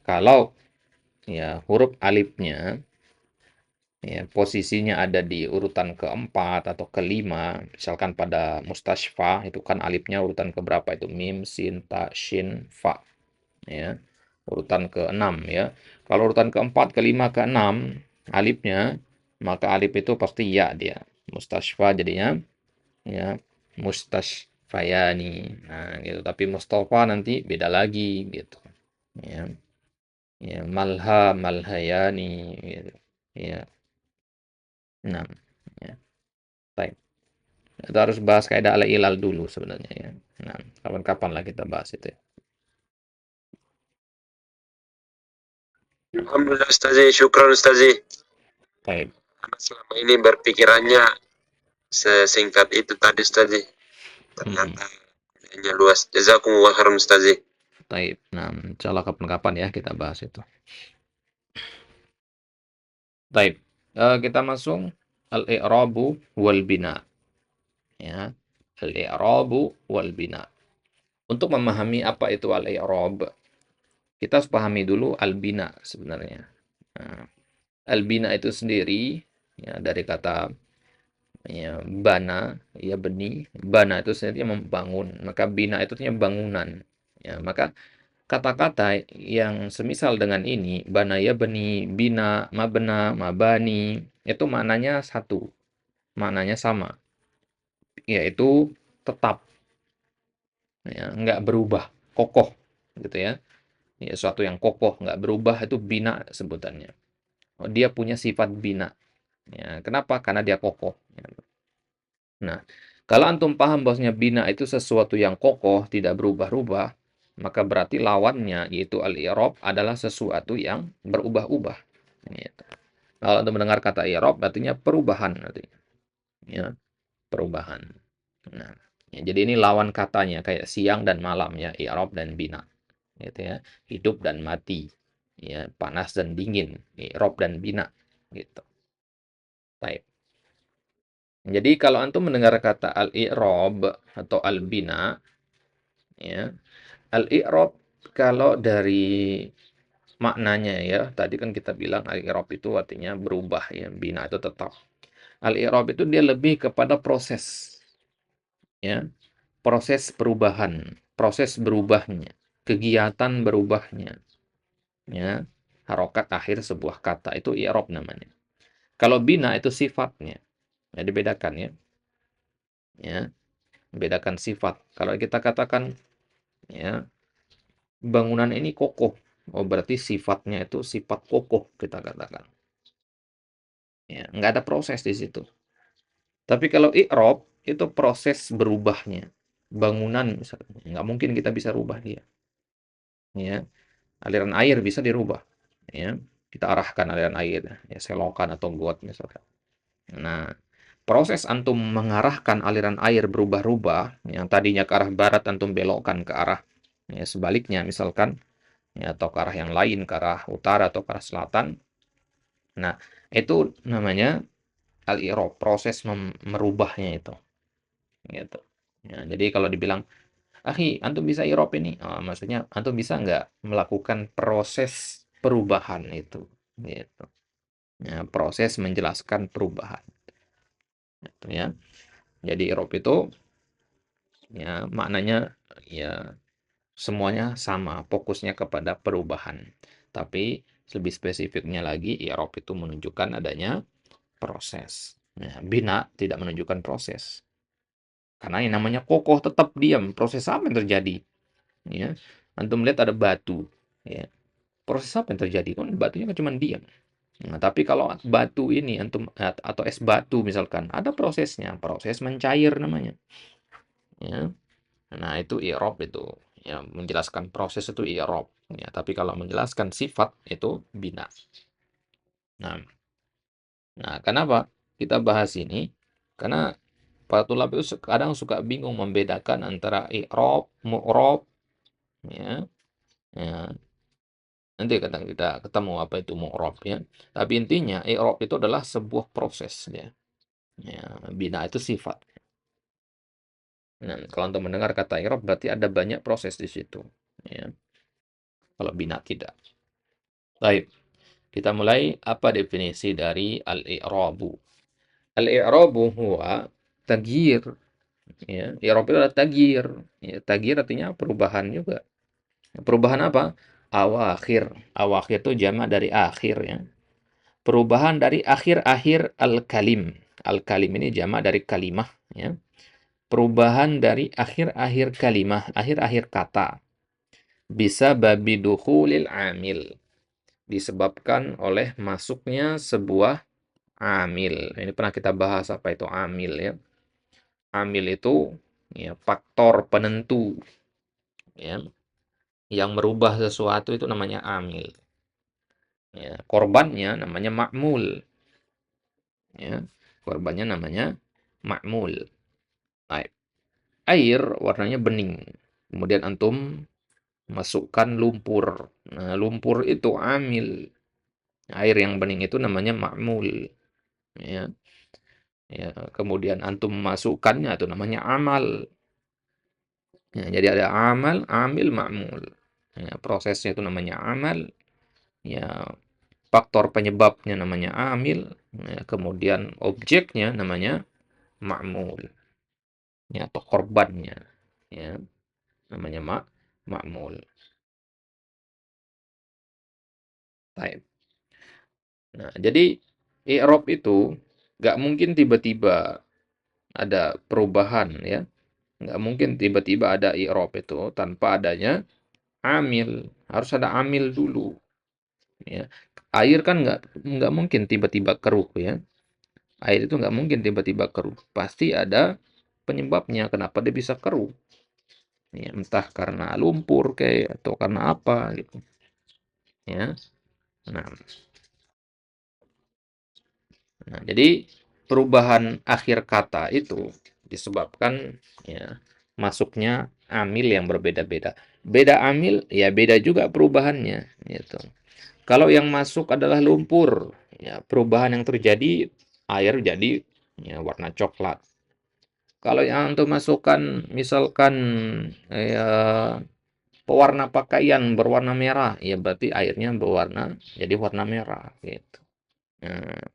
Kalau ya huruf alifnya ya, posisinya ada di urutan keempat atau kelima, misalkan pada mustashfa itu kan alifnya urutan keberapa itu mim, sin, ta, shin, fa, ya, urutan keenam ya. Kalau urutan keempat, kelima, keenam alifnya, maka alif itu pasti ya dia. Mustashfa jadinya ya mustash. Fayani. Nah, gitu. Tapi Mustafa nanti beda lagi gitu. Ya. Ya, Malha, Malhayani gitu. Ya. Nah, ya. Baik. Kita harus bahas kaidah al-ilal dulu sebenarnya ya. Nah, kapan-kapan lah kita bahas itu ya. Alhamdulillah Ustazi, syukran Ustazi. Baik. Karena selama ini berpikirannya sesingkat itu tadi Ustazi. Hmm. Ternyata hanya luas. Jazakumullah khairan Ustazi. Baik. Nah, insyaallah kapan-kapan ya kita bahas itu. Baik. Kita masuk al-i'rabu wal bina. Ya. Al-i'rabu wal bina. Untuk memahami apa itu al-i'rab, kita harus pahami dulu al-bina sebenarnya. Nah, al-bina itu sendiri ya dari kata ya bana, ya benih. Bana itu sendiri membangun, maka bina itu artinya bangunan. Ya, maka kata-kata yang semisal dengan ini, bana ya benih, bina, mabna, mabani, itu maknanya satu, maknanya sama, yaitu tetap, ya, nggak berubah, kokoh, gitu ya. Ya, sesuatu yang kokoh, nggak berubah itu bina sebutannya. Oh, dia punya sifat bina. Ya, kenapa? Karena dia kokoh. Ya. Nah, kalau antum paham bahwasanya bina itu sesuatu yang kokoh, tidak berubah-ubah, maka berarti lawannya yaitu al-i'rab adalah sesuatu yang berubah-ubah. Gitu. Kalau antum mendengar kata i'rab artinya perubahan artinya. Ya, perubahan. Nah, ya, jadi ini lawan katanya kayak siang dan malam ya, i'rab dan bina. Gitu ya. Hidup dan mati. Ya, panas dan dingin, i'rab dan bina gitu. Baik. Jadi kalau antum mendengar kata al-i'rab atau al-bina, ya, al-i'rab kalau dari maknanya ya, tadi kan kita bilang al-i'rab itu artinya berubah ya, bina itu tetap. Al-i'rab itu dia lebih kepada proses, ya, proses perubahan, proses berubahnya, kegiatan berubahnya, ya, harokat akhir sebuah kata itu i'rab namanya. Kalau bina itu sifatnya, ya dibedakan ya, ya, bedakan sifat. Kalau kita katakan ya bangunan ini kokoh. Oh, berarti sifatnya itu sifat kokoh kita katakan. Ya, nggak ada proses di situ. Tapi kalau i'rab itu proses berubahnya. Bangunan misalnya, nggak mungkin kita bisa rubah dia. Ya, aliran air bisa dirubah. Ya, kita arahkan aliran air, ya selokan atau got misalkan. Nah, proses antum mengarahkan aliran air berubah-ubah, yang tadinya ke arah barat antum belokkan ke arah ya, sebaliknya misalkan ya, atau ke arah yang lain, ke arah utara atau ke arah selatan. Nah, itu namanya al-i'rab, proses merubahnya itu, gitu. Ya, jadi kalau dibilang, "Akhi, antum bisa i'rab ini?" Maksudnya antum bisa nggak melakukan proses perubahan itu, gitu. Ya, proses menjelaskan perubahan, gitu ya. Jadi i'rab itu ya maknanya ya semuanya sama, fokusnya kepada perubahan. Tapi lebih spesifiknya lagi, i'rab itu menunjukkan adanya proses. Nah, bina tidak menunjukkan proses. Karena yang namanya kokoh tetap diam. Proses apa yang terjadi? Ya. Antum lihat ada batu. Ya. Proses apa yang terjadi? Kan batunya kan cuma diam. Nah, tapi kalau batu ini antum atau es batu misalkan, ada prosesnya, proses mencair namanya. Ya. Nah, itu i'rab itu. Ya, menjelaskan proses itu i'rab. Ya, tapi kalau menjelaskan sifat itu bina. Nah, kenapa kita bahas ini? Karena para tulab itu kadang suka bingung membedakan antara i'rab, mu'rab, ya. Ya, nanti kadang kita ketemu apa itu mu'rab ya. Tapi intinya i'rab itu adalah sebuah proses ya. Ya, bina itu sifat. Nah, kalau untuk mendengar kata i'rab berarti ada banyak proses di situ. Ya. Kalau bina tidak. Baik. Kita mulai apa definisi dari al-i'rabu. Al-i'rabu huwa taghyir, ya. I'rab itu adalah taghyir. Ya, taghyir artinya perubahan juga. Perubahan apa? Awakhir. Awakhir itu jamak dari akhir ya. Perubahan dari akhir-akhir al-kalim. Al-kalim ini jamak dari kalimah ya. perubahan dari akhir-akhir kalimah, akhir-akhir kata. Bisa babi dukhulil amil. Disebabkan oleh masuknya sebuah amil. Ini pernah kita bahas apa itu amil ya. Amil itu ya faktor penentu ya yang merubah sesuatu itu namanya amil. Ya, korbannya namanya ma'mul ya. Korbannya namanya ma'mul. Baik. Air warnanya bening. Kemudian antum masukkan lumpur. Nah, lumpur itu amil. Air yang bening itu namanya ma'mul ya. Ya, kemudian antum masukkannya itu namanya amal. Ya, jadi ada amal, amil, ma'mul. Ya, prosesnya itu namanya amal. Ya, faktor penyebabnya namanya amil. Ya, kemudian objeknya namanya ma'mul. Ya, atau korbannya. Ya, namanya ma'mul. Baik. Nah, jadi i'rab itu nggak mungkin tiba-tiba ada perubahan ya. Nggak mungkin tiba-tiba ada i'rab itu tanpa adanya amil. Harus ada amil dulu. Ya. Air kan nggak mungkin tiba-tiba keruh ya. Air itu nggak mungkin tiba-tiba keruh. Pasti ada penyebabnya kenapa dia bisa keruh. Ya, entah karena lumpur kayak atau karena apa gitu. Ya. Nah, jadi perubahan akhir kata itu disebabkan ya masuknya amil yang berbeda-beda. Beda amil ya beda juga perubahannya gitu. Kalau yang masuk adalah lumpur, ya perubahan yang terjadi air jadi ya warna coklat. Kalau yang untuk masukkan misalkan ya pewarna pakaian berwarna merah, ya berarti airnya berwarna jadi warna merah gitu. Nah,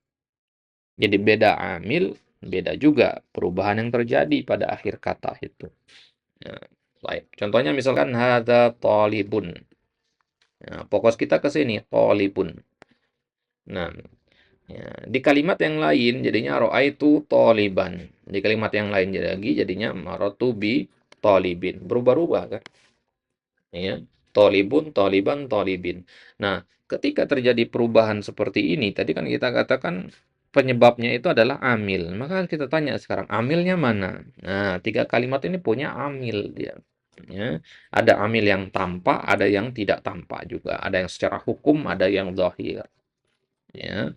jadi beda amil, beda juga perubahan yang terjadi pada akhir kata itu. Ya, baik. Contohnya misalkan hadza talibun. Nah, fokus kita ke sini, talibun. Nah, ya, di kalimat yang lain jadinya ro'aitu toliban. Di kalimat yang lain lagi jadinya marotu bi tolibin. Berubah-ubah kan? Ya. Tolibun, toliban, tolibin. Nah, ketika terjadi perubahan seperti ini, tadi kan kita katakan penyebabnya itu adalah amil. Maka kita tanya sekarang, amilnya mana? Nah, tiga kalimat ini punya amil dia. Ya. Ada amil yang tampak, ada yang tidak tampak juga. Ada yang secara hukum, ada yang zahir. Ya.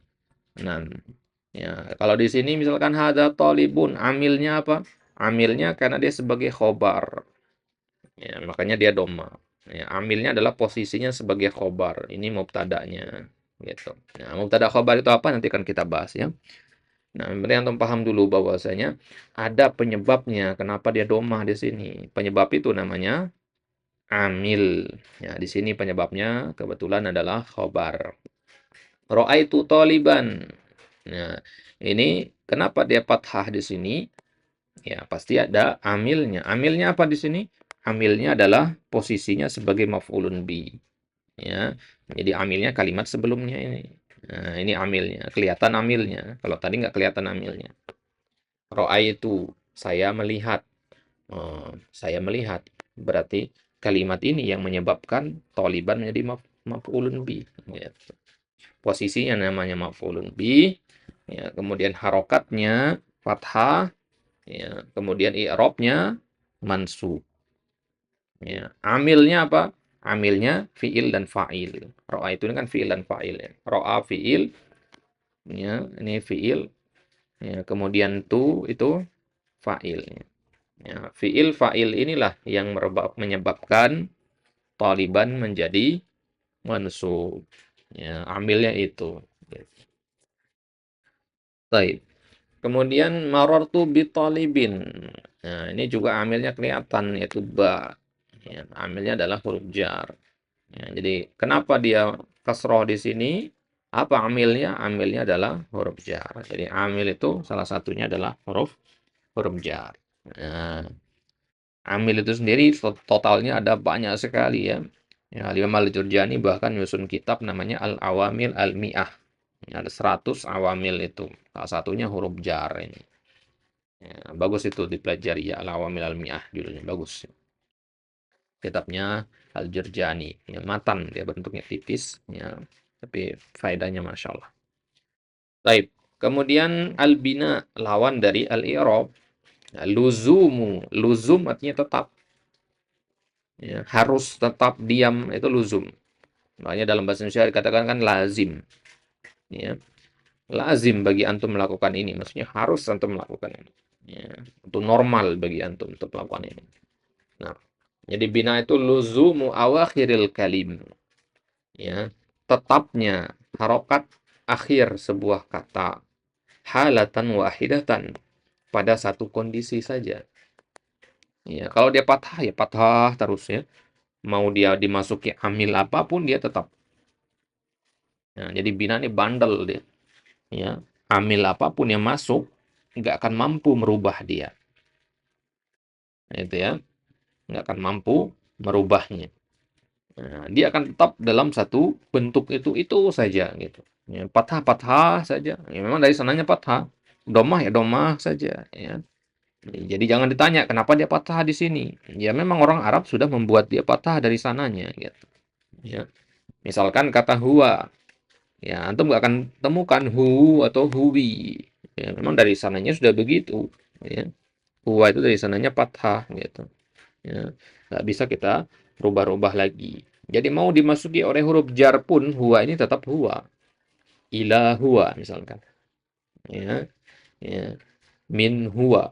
Nah, ya, kalau di sini misalkan hadza talibun, amilnya apa? Amilnya karena dia sebagai khobar. Ya, makanya dia doma. Ya, amilnya adalah posisinya sebagai khobar. Ini mubtada'nya gitu. Nah, mubtada khobar itu apa? Nanti kan kita bahas ya. Nah, yang penting antum paham dulu bahwasanya ada penyebabnya kenapa dia domah di sini. Penyebab itu namanya amil. Ya, di sini penyebabnya kebetulan adalah khobar. Ra'aitu taliban. Nah, ini kenapa dia fathah di sini? Ya, pasti ada amilnya. Amilnya apa di sini? Amilnya adalah posisinya sebagai maf'ulun bi. Ya. Jadi amilnya kalimat sebelumnya ini. Nah, ini amilnya, kelihatan amilnya. Kalau tadi nggak kelihatan amilnya. Ra'aitu, saya melihat. Saya melihat. Berarti kalimat ini yang menyebabkan toliban menjadi maf'ulun bi. Ya. Posisinya namanya maf'ulun bi. Ya, kemudian harokatnya fathah. Ya, kemudian i'rabnya mansub. Ya, amilnya apa? Amilnya fiil dan fa'il. Ro'a itu kan fiil dan fa'il ya. Ro'a fiil, ya, ini fiil. Ya, kemudian tu itu fa'il. Ya, fiil fa'il inilah yang menyebabkan taliban menjadi mansub. Ya, amilnya itu. Baik. Kemudian marartu bitalibin. Nah, ini juga amilnya kelihatan yaitu ba. Ya, amilnya adalah huruf jar. Ya, jadi kenapa dia kasroh di sini? Apa amilnya? Amilnya adalah huruf jar. Jadi amil itu salah satunya adalah huruf huruf jar. Nah, amil itu sendiri totalnya ada banyak sekali ya. Ya, Imam Al-Jurjani bahkan nyusun kitab namanya Al-Awamil Al-Mi'ah. Ada 100 awamil itu. Salah satunya huruf jar ini. Ya, bagus itu dipelajari ya, Al-Awamil Al-Mi'ah judulnya, bagus. Kitabnya Al-Jurjani. Ya, matan dia bentuknya tipis, ya, tapi faedahnya Masya Allah. Baik. Kemudian al-bina lawan dari al-i'rab. Nah, luzumu, luzum artinya tetap. Ya, harus tetap diam itu luzum. Makanya dalam bahasa Indonesia dikatakan kan lazim. Ya, lazim bagi antum melakukan ini. Maksudnya harus antum melakukan ini. Ya, itu normal bagi antum untuk melakukan ini. Nah, jadi bina itu luzumu awakhiril kalim. Ya, tetapnya harokat akhir sebuah kata halatan wahidatan pada satu kondisi saja. Ya, kalau dia patah ya patah terus ya. Mau dia dimasuki amil apapun dia tetap. Nah, jadi bina ini bandel dia. Ya, amil apapun yang masuk nggak akan mampu merubah dia. Nah, itu ya, nggak akan mampu merubahnya. Nah, dia akan tetap dalam satu bentuk itu saja gitu. Ya, patah-patah saja. Ya, memang dari sananya patah. Domah ya domah saja. Ya. Jadi jangan ditanya kenapa dia patah di sini. Ya memang orang Arab sudah membuat dia patah dari sananya gitu. Ya. Misalkan kata huwa, ya antum nggak akan temukan hu atau huwi. Ya memang dari sananya sudah begitu. Ya. Huwa itu dari sananya patah gitu. Ya. Nggak bisa kita rubah-rubah lagi. Jadi mau dimasuki oleh huruf jar pun huwa ini tetap huwa. Ila huwa misalkan. Ya. Ya. Min huwa.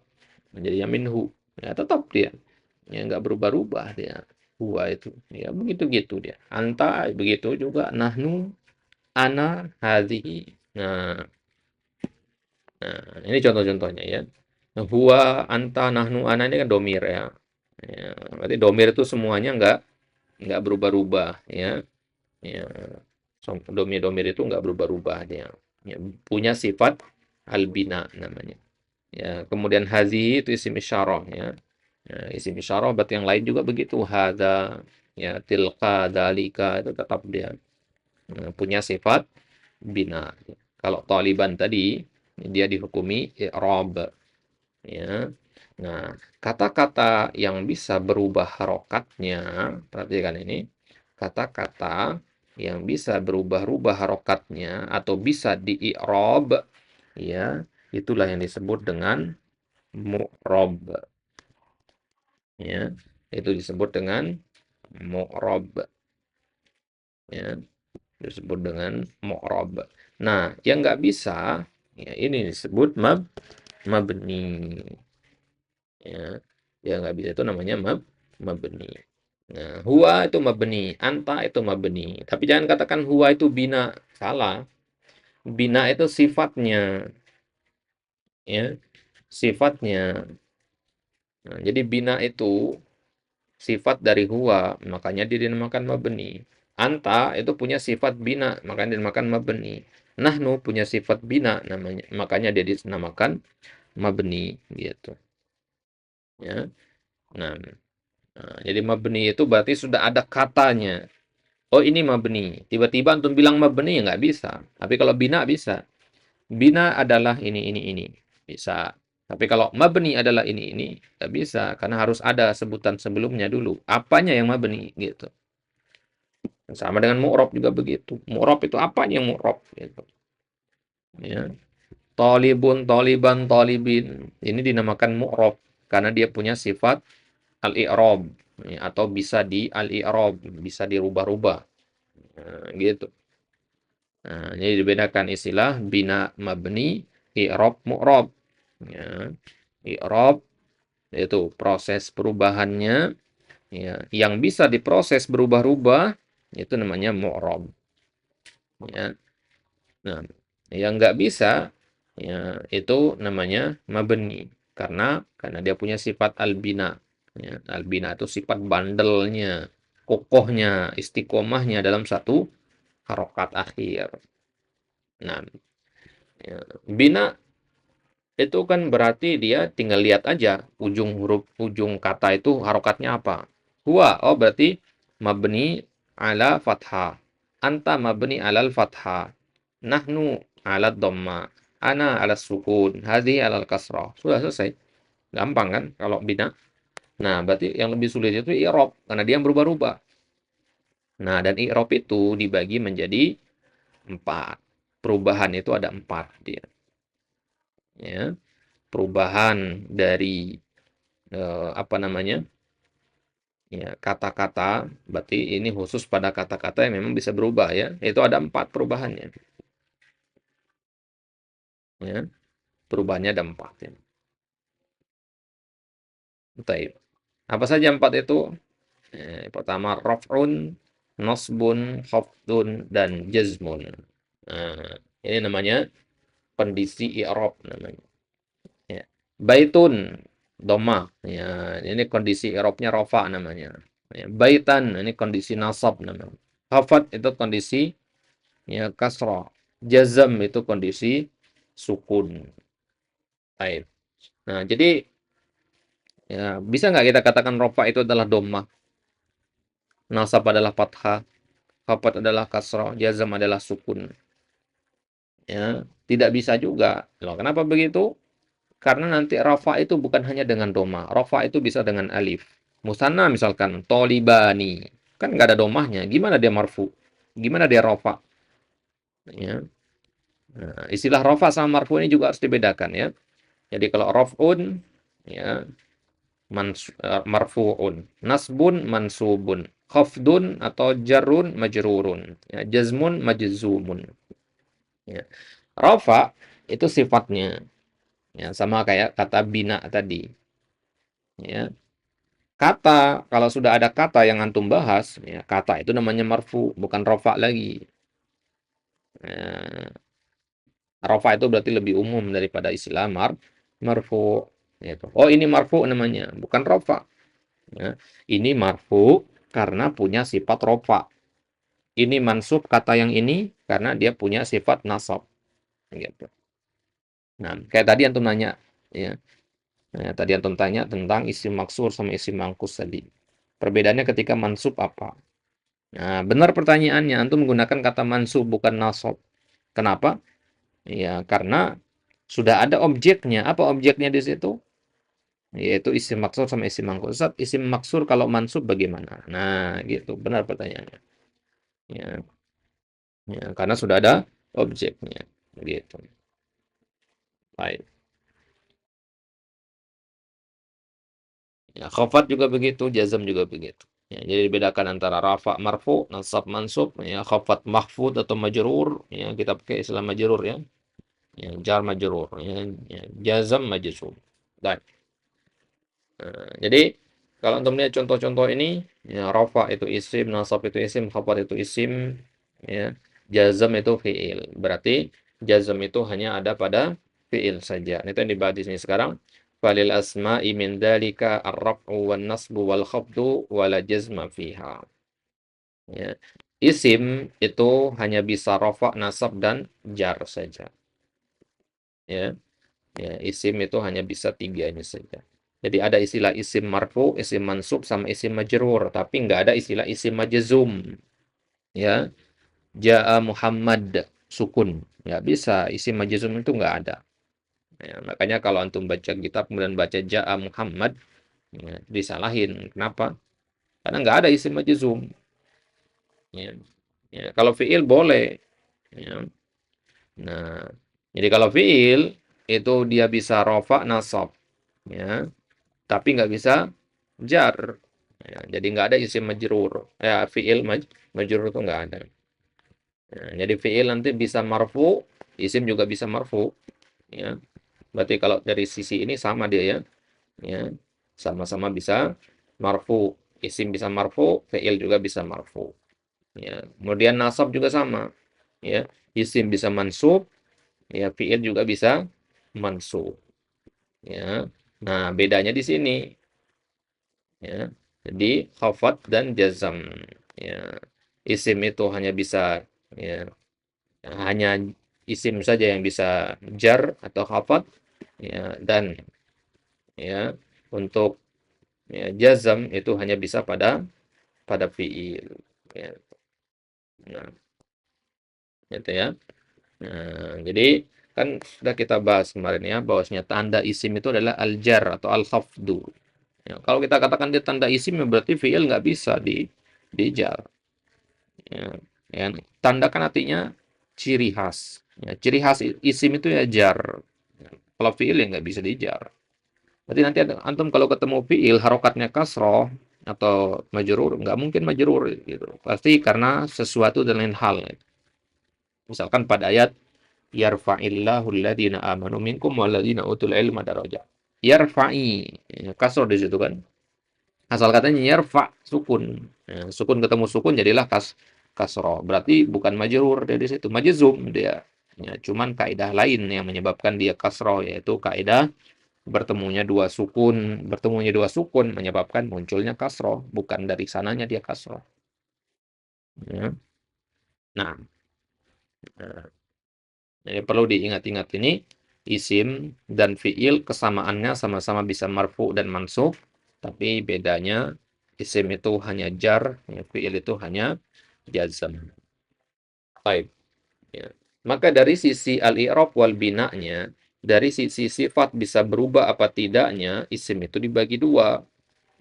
Menjadinya minhu. Ya tetap dia. Ya nggak berubah-ubah dia. Huwa itu. Ya begitu gitu dia. Anta begitu juga. Nahnu, ana, hadhihi. Nah, ini contoh-contohnya ya. Huwa, anta, nahnu, ana ini kan domir ya. Ya, berarti domir itu semuanya nggak berubah-ubah ya. Ya, domir-domir itu nggak berubah-ubah dia. Ya, punya sifat albina namanya. Ya, kemudian hazi itu isim isyarah ya. Ya, isim isyarah berarti yang lain juga begitu. Hada, ya, tilka, dalika itu tetap dia punya sifat bina. Kalau taliban tadi dia dihukumi i'rab ya. Nah, kata-kata yang bisa berubah harokatnya, perhatikan ini, kata-kata yang bisa berubah-ubah harokatnya atau bisa di-i'rab, ya, itulah yang disebut dengan mu'rab. Ya, itu disebut dengan mu'rab. Ya, disebut dengan mu'rab. Nah, yang nggak bisa, ya, ini disebut mabni. Ya, yang nggak bisa itu namanya mabni. Nah, huwa itu mabni, anta itu mabni. Tapi jangan katakan huwa itu bina, salah. Bina itu sifatnya, ya, sifatnya. Nah, jadi bina itu sifat dari huwa, makanya dia dinamakan mabni. Anta itu punya sifat bina, makanya dinamakan mabni. Nahnu punya sifat bina, namanya, makanya dia dinamakan mabni, gitu. Ya. Nah, jadi mabni itu berarti sudah ada katanya. Oh ini mabni. Tiba-tiba antum bilang mabni ya nggak bisa. Tapi kalau bina bisa. Bina adalah ini. Bisa. Tapi kalau mabni adalah ini nggak bisa. Karena harus ada sebutan sebelumnya dulu. Apanya yang mabni gitu. Sama dengan mu'rob juga begitu. Mu'rob itu apanya yang mu'rob gitu. Ya. Tolibun, toliban, tolibin. Ini dinamakan mu'rob. Karena dia punya sifat al-i'rob. Ya, atau bisa di al-i'rob. Bisa dirubah-rubah. Nah, gitu. Nah, jadi dibedakan istilah bina mabni, i'rab mu'rab. Ya, i'rab itu proses perubahannya ya, yang bisa diproses berubah-ubah itu namanya mu'rab. Ya. Nah, yang nggak bisa ya itu namanya mabni karena dia punya sifat albina. Ya, albina itu sifat bandelnya, kokohnya, istiqomahnya dalam satu harokat akhir. Nah, ya, bina itu kan berarti dia tinggal lihat aja ujung huruf, ujung kata itu harokatnya apa. Huwa, oh berarti mabni ala fathah. Anta mabni alal fathah. Nahnu ala dhamma. ana ala sukun, hadhihi ala kasrah. Sudah selesai. Gampang kan kalau bina. Nah, berarti yang lebih sulit itu i'rab karena dia berubah-ubah. Nah, dan i'rab itu dibagi menjadi 4. Perubahan itu ada 4 dia. Ya, perubahan dari apa namanya? Ya, kata-kata, berarti ini khusus pada kata-kata yang memang bisa berubah ya. Itu ada 4 perubahannya. Ya, perubahannya ada 4 ya. Baik. Apa saja 4 itu? Pertama raf'un, nasbun, khafdun, dan jazmun. Nah, ini namanya kondisi i'rab namanya. Ya. Baitun, dhammah. Ya, ini kondisi i'rabnya rafa namanya. Ya. Baitan, ini kondisi nasab namanya. Khafat itu kondisi ya kasrah. Jazam itu kondisi sukun. Baik. Nah, jadi ya, bisa nggak kita katakan rafa itu adalah dhammah, nasab adalah fathah, khafat adalah kasrah, jazam adalah sukun. Ya, tidak bisa juga. Loh, kenapa begitu? Karena nanti rafa itu bukan hanya dengan doma. Rafa itu bisa dengan alif. Musanna misalkan, tolibani. Kan nggak ada domahnya. Gimana dia marfu? Gimana dia rafa? Ya. Nah, istilah rafa sama marfu ini juga harus dibedakan ya. Jadi kalau raf'un, ya, marfu'un. Nasbun, mansubun. Khafdun atau jarun, majrurun. Ya, jazmun, majzumun. Ya. Rafa itu sifatnya. Ya, sama kayak kata bina tadi. Ya. Kata, kalau sudah ada kata yang antum bahas, ya, kata itu namanya marfu, bukan rofa lagi. Ya, rofa itu berarti lebih umum daripada istilah marfu. Gitu. Oh ini marfu namanya, bukan rofa. Ya. Ini marfu karena punya sifat rofa. Ini mansub kata yang ini karena dia punya sifat nasab. Gitu. Nah, kayak tadi antum nanya, ya. Nah, tadi antum tanya tentang isim maksur sama isim mangkus tadi. Perbedaannya ketika mansub apa? Nah, benar pertanyaannya, antum menggunakan kata mansub bukan nasab. Kenapa? Ya, karena sudah ada objeknya. Apa objeknya di situ? Yaitu isim maksur sama isim mangkus. Ustaz, isim maksur kalau mansub bagaimana? Nah, gitu. Benar pertanyaannya. Ya, ya, karena sudah ada objeknya. Gitu. Baik. Ya, khafat juga begitu, jazm juga begitu. Ya, jadi dibedakan antara rafa marfu, nasab mansub, ya khafat mahfud atau majrur, ya kita pakai istilah majrur ya. Ya, jar majrur, ya, jazm majzum. Baik. Jadi kalau untuk melihat contoh-contoh ini, ya rafa itu isim, nasab itu isim, khafat itu isim, ya. Jazm itu fiil. Berarti jazm itu hanya ada pada fiil saja. Itu yang dibahas di sini sekarang. Falil asma'i min dzalika ar-raf'u wan nasbu wal khafdu wala jazma fiha. Ya. Isim itu hanya bisa rafa, nasab dan jar saja. Ya. Ya, isim itu hanya bisa 3 ini saja. Jadi ada istilah isim marfu, isim mansub, sama isim majrur, tapi nggak ada istilah isim majzum. Ya, Ja'a Muhammad sukun. Nggak bisa, isim majzum itu nggak ada. Ya, makanya kalau antum baca kitab kemudian baca Ja'a Muhammad, ya, disalahin. Kenapa? Karena nggak ada isim majzum. Ya. Ya, kalau fiil boleh. Ya. Nah, jadi kalau fiil itu dia bisa rofa nasab. Ya. Tapi nggak bisa jar. Ya, jadi nggak ada isim majrur. Ya, fiil majrur itu nggak ada. Ya, jadi fiil nanti bisa marfu, isim juga bisa marfu. Ya, berarti kalau dari sisi ini sama dia ya. Ya, sama-sama bisa marfu. Isim bisa marfu, fiil juga bisa marfu. Ya, kemudian nasab juga sama. Ya, isim bisa mansub, ya fiil juga bisa mansub. Ya, nah bedanya di sini. Ya. Jadi khafat dan jazam. Ya. Isim itu hanya bisa ya, hanya isim saja yang bisa jar atau khafat ya dan ya untuk ya, jazam itu hanya bisa pada fiil. Ya. Nah, itu ya. Nah, jadi Kan sudah kita bahas kemarin ya, bahwasanya tanda isim itu adalah al-jar atau al-khafdu. Ya, kalau kita katakan dia tanda isim, ya berarti fi'il nggak bisa dijar. Ya, ya. Tanda kan artinya ciri khas. Ya, ciri khas isim itu ya jar. Ya, kalau fi'il ya nggak bisa dijar. Berarti nanti antum kalau ketemu fi'il harokatnya kasroh atau majrur, nggak mungkin majrur gitu. Pasti karena sesuatu dan lain hal. Misalkan pada ayat yarfa'illahu alladhina amanu minkum walladhina utul ilma darajat. Yarfa'i, ya, kasroh di situ kan. Asal katanya yarfa sukun. Ya, sukun ketemu sukun jadilah kasroh. Berarti bukan majrur dia di situ, majzum dia. Ya, cuman kaidah lain yang menyebabkan dia kasroh yaitu kaidah bertemunya dua sukun menyebabkan munculnya kasroh, bukan dari sananya dia kasroh. Ya. Nah, jadi perlu diingat-ingat ini isim dan fiil kesamaannya sama-sama bisa marfu dan mansub, tapi bedanya isim itu hanya jar, ya, fiil itu hanya jazm. Baik. Ya. Maka dari sisi al-i'rab wal bina'nya, dari sisi sifat bisa berubah apa tidaknya, isim itu dibagi dua.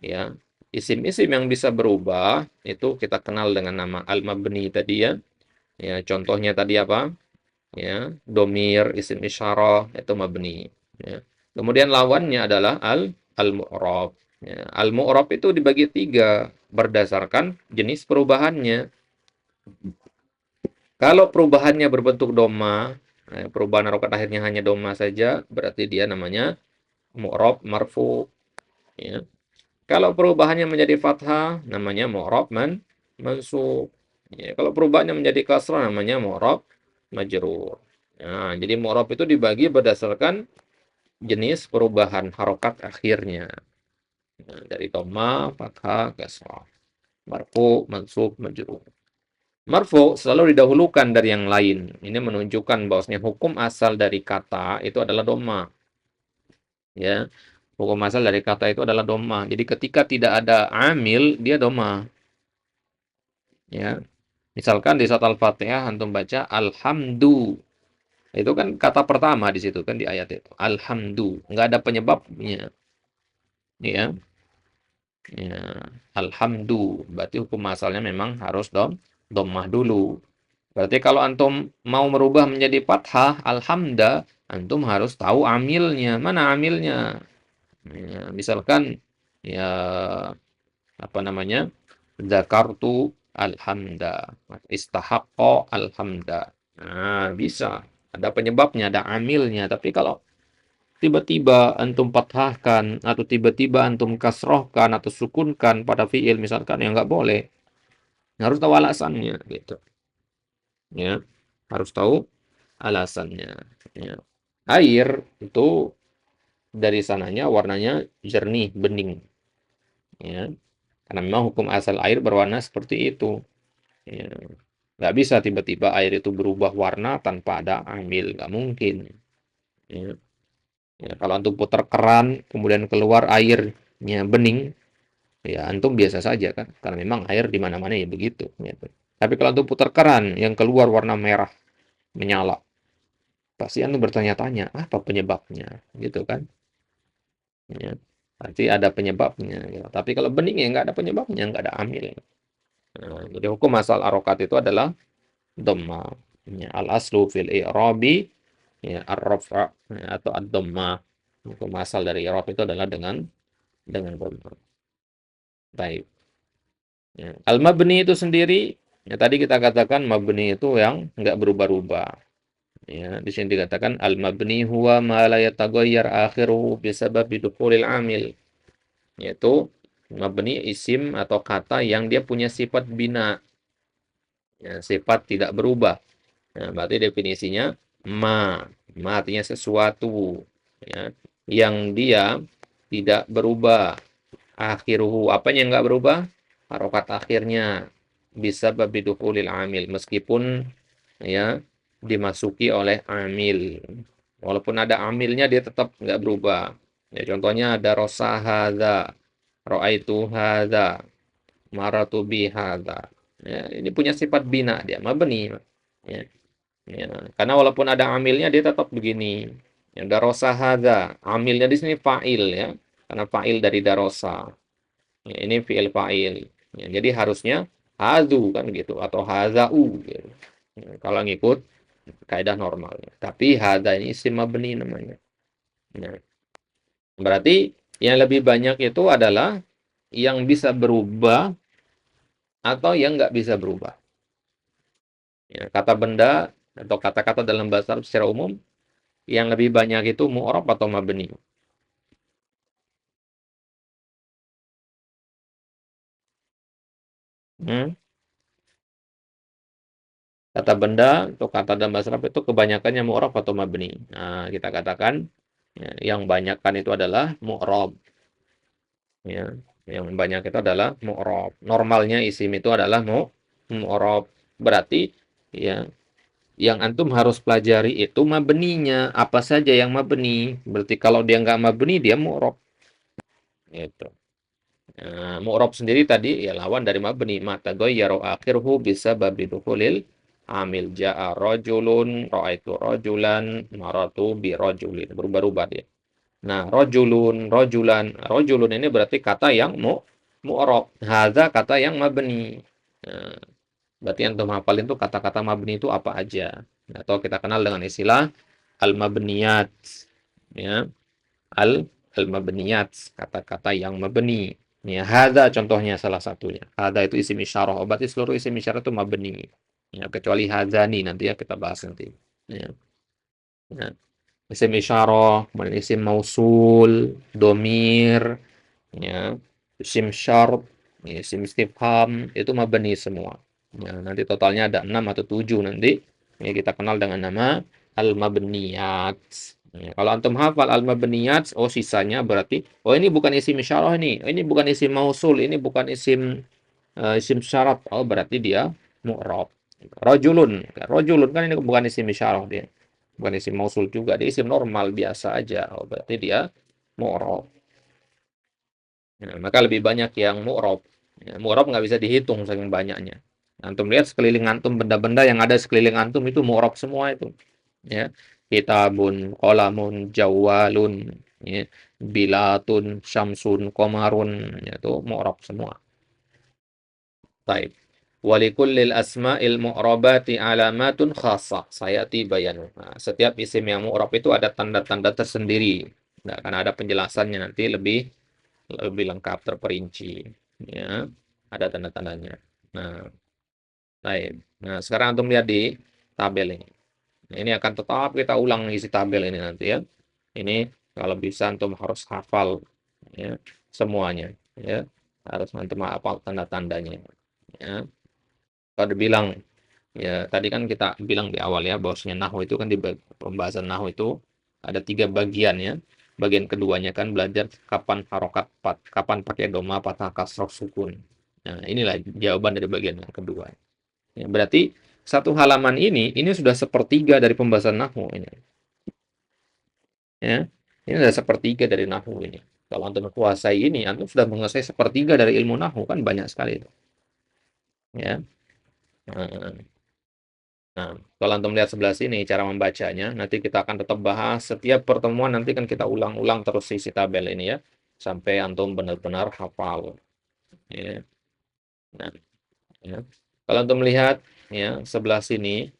Ya, isim-isim yang bisa berubah itu kita kenal dengan nama al-mabni tadi ya. Ya, contohnya tadi apa? Ya, domir, isim isyarah itu mabni. Ya. Kemudian lawannya adalah al-mu'rab. Ya, al-mu'rab itu dibagi tiga berdasarkan jenis perubahannya. Kalau perubahannya berbentuk doma, perubahan harokat akhirnya hanya doma saja, berarti dia namanya mu'rab marfu. Ya. Kalau perubahannya menjadi fathah, namanya mu'rab mansub. Ya, kalau perubahannya menjadi kasrah, namanya mu'rab majrur. Nah, jadi mu'rab itu dibagi berdasarkan jenis perubahan harokat akhirnya. Nah, dari dhamma, fathah, kasrah. Marfu, mansub, majrur. Marfu selalu didahulukan dari yang lain. Ini menunjukkan bahwasanya hukum asal dari kata itu adalah dhamma. Ya, hukum asal dari kata itu adalah dhamma. Jadi ketika tidak ada amil, dia dhamma. Ya, misalkan di surat Al-Fatihah antum baca alhamdu. Itu kan kata pertama di situ kan di ayat itu. Alhamdu, nggak ada penyebabnya. Ya, ya. Alhamdu, berarti hukum asalnya memang harus dhammah dulu. Berarti kalau antum mau merubah menjadi fathah, alhamda, antum harus tahu amilnya. Mana amilnya? Ya, misalkan ya apa namanya? Zakartu alhamda, istahaqqa alhamda. Nah, bisa. Ada penyebabnya, ada amilnya. Tapi kalau tiba-tiba antum fathahkan atau tiba-tiba antum kasrohkan atau sukunkan pada fiil misalkan yang nggak boleh, harus tahu alasannya gitu. Ya, harus tahu alasannya. Ya. Air itu dari sananya warnanya jernih, bening. Ya. Karena memang hukum asal air berwarna seperti itu. Ya. Nggak bisa tiba-tiba air itu berubah warna tanpa ada amil, nggak mungkin. Ya. Ya, kalau antum putar keran, kemudian keluar airnya bening, ya antum biasa saja kan, karena memang air di mana-mana ya begitu. Gitu. Tapi kalau antum putar keran yang keluar warna merah menyala, pasti antum bertanya-tanya apa penyebabnya, gitu kan? Ya. Pasti ada penyebabnya. Gitu. Tapi kalau bening ya nggak ada penyebabnya, nggak ada amil. Nah, jadi hukum asal arokat itu adalah dhamma. Ya, al aslu fil i'rabi ya ar-raf'a ya, atau ad-dhamma. Hukum asal dari i'rab itu adalah dengan dhamma. Baik. Ya. Al-mabni itu sendiri, ya tadi kita katakan mabni itu yang nggak berubah-ubah. Ya, di sini dikatakan al-mabni huwa ma la yataghayyar akhiruhu bisababi dukhulil amil. Yaitu mabni isim atau kata yang dia punya sifat bina. Ya, sifat tidak berubah. Nah, berarti definisinya ma. Ma artinya sesuatu. Ya, yang dia tidak berubah. Akhiruhu, apa yang nggak berubah? Harokat akhirnya bisa babi dukhulil amil meskipun ya dimasuki oleh amil. Walaupun ada amilnya dia tetap nggak berubah. Ya, contohnya ada rosa hadza, ro'aitu hadza, maratu bi hadza. Ya, ini punya sifat bina dia, mabni. Ya. Ya, karena walaupun ada amilnya dia tetap begini. Ya, darosa hadza. Amilnya di sini fa'il ya. Karena fa'il dari darosa. Ya, ini fi'il fa'il. Ya, jadi harusnya hazu kan gitu atau hazau gitu. Ya, kalau ngikut kaidah normalnya. Tapi hadza ini isim mabni namanya. Nah, berarti yang lebih banyak itu adalah yang bisa berubah atau yang nggak bisa berubah. Ya, kata benda atau kata-kata dalam bahasa Arab secara umum yang lebih banyak itu mu'rab atau mabni. Hmm? Kata benda atau kata dalam bahasa Arab itu kebanyakannya mu'rab atau mabni. Nah, kita katakan ya, yang banyakkan itu adalah mu'rab. Ya, yang banyak itu adalah mu'rab. Normalnya isim itu adalah mu'rab. Berarti ya yang antum harus pelajari itu mabninya. Apa saja yang mabni. Berarti kalau dia nggak mabni, dia mu'rab. Gitu. Nah, mu'rab sendiri tadi ya lawan dari mabni. Mata goyyaru akhirhu bisa babi dukhulil amil. Ja'a rojulun, ra'aitu rojulan, maratu bi rojulin. Berubah-ubah dia. Nah, rojulun, rojulan. Rojulun ini berarti kata yang mu'rab. Hadza kata yang mabni. Nah, berarti yang antum hafalin tuh kata-kata mabni itu apa aja. Atau kita kenal dengan istilah al-mabniyat. Ya, al-mabniyat, kata-kata yang mabni. Ya, hadza contohnya salah satunya. Hadza itu isim isyarah. Berarti seluruh isim isyarah itu mabni. Ya, kecuali hadzani nanti ya kita bahas nanti. Ya. Ya. Isim isyarah, kemudian isim mausul, domir, ya, isim syart, isim istifham, itu mabni semua. Ya, nanti totalnya ada 6 atau 7 nanti. Ya, kita kenal dengan nama al-mabniyat. Ya, kalau antum hafal al-mabniyat, oh sisanya berarti, oh ini bukan isim isyarah ini, oh, ini bukan isim mausul, ini bukan isim syarat, oh berarti dia mu'rab. Rajulun, rajulun kan ini bukan isim isyarah dia. Bukan isim mausul juga, dia isim normal biasa aja. Oh, berarti dia mu'rab. Ya, maka lebih banyak yang mu'rab. Ya, mu'rab nggak bisa dihitung saking banyaknya. Antum lihat sekeliling antum, benda-benda yang ada sekeliling antum itu mu'rab semua itu. Ya, kitabun, qalamun, jawalun, ya, bilatun, syamsun, komarun, ya, itu mu'rab semua. Baik. Walikullil asma'il mu'rabati alamatun khasah. Sayati bayanu. Nah, setiap isim yang mu'rab itu ada tanda-tanda tersendiri. Nah, karena ada penjelasannya nanti lebih lebih lengkap terperinci. Ya, ada tanda-tandanya. Nah, baik. Nah, sekarang antum lihat di tabel ini. Nah, ini akan tetap kita ulang isi tabel ini nanti ya. Ini kalau bisa antum harus hafal ya semuanya ya. Harus antum hafal tanda-tandanya. Ya. Kalau dibilang ya tadi kan kita bilang di awal ya bahwasanya nahwu itu kan di pembahasan nahwu itu ada 3 bagian ya. Bagian keduanya kan belajar kapan harokat kapan pakai doma, fathah, kasroh, sukun. Nah, inilah jawaban dari bagian yang kedua. Ya, berarti satu halaman ini sudah sepertiga dari pembahasan nahwu ini. Ya, ini sudah sepertiga dari nahwu ini. Kalau antum menguasai ini, antum sudah menguasai sepertiga dari ilmu nahwu kan banyak sekali itu. Ya. Nah, Nah, kalau antum lihat sebelah sini cara membacanya, nanti kita akan tetap bahas setiap pertemuan nanti kan kita ulang-ulang terus isi tabel ini ya, sampai antum benar-benar hafal. Ya. Nah, ya. Kalau antum lihat ya sebelah sini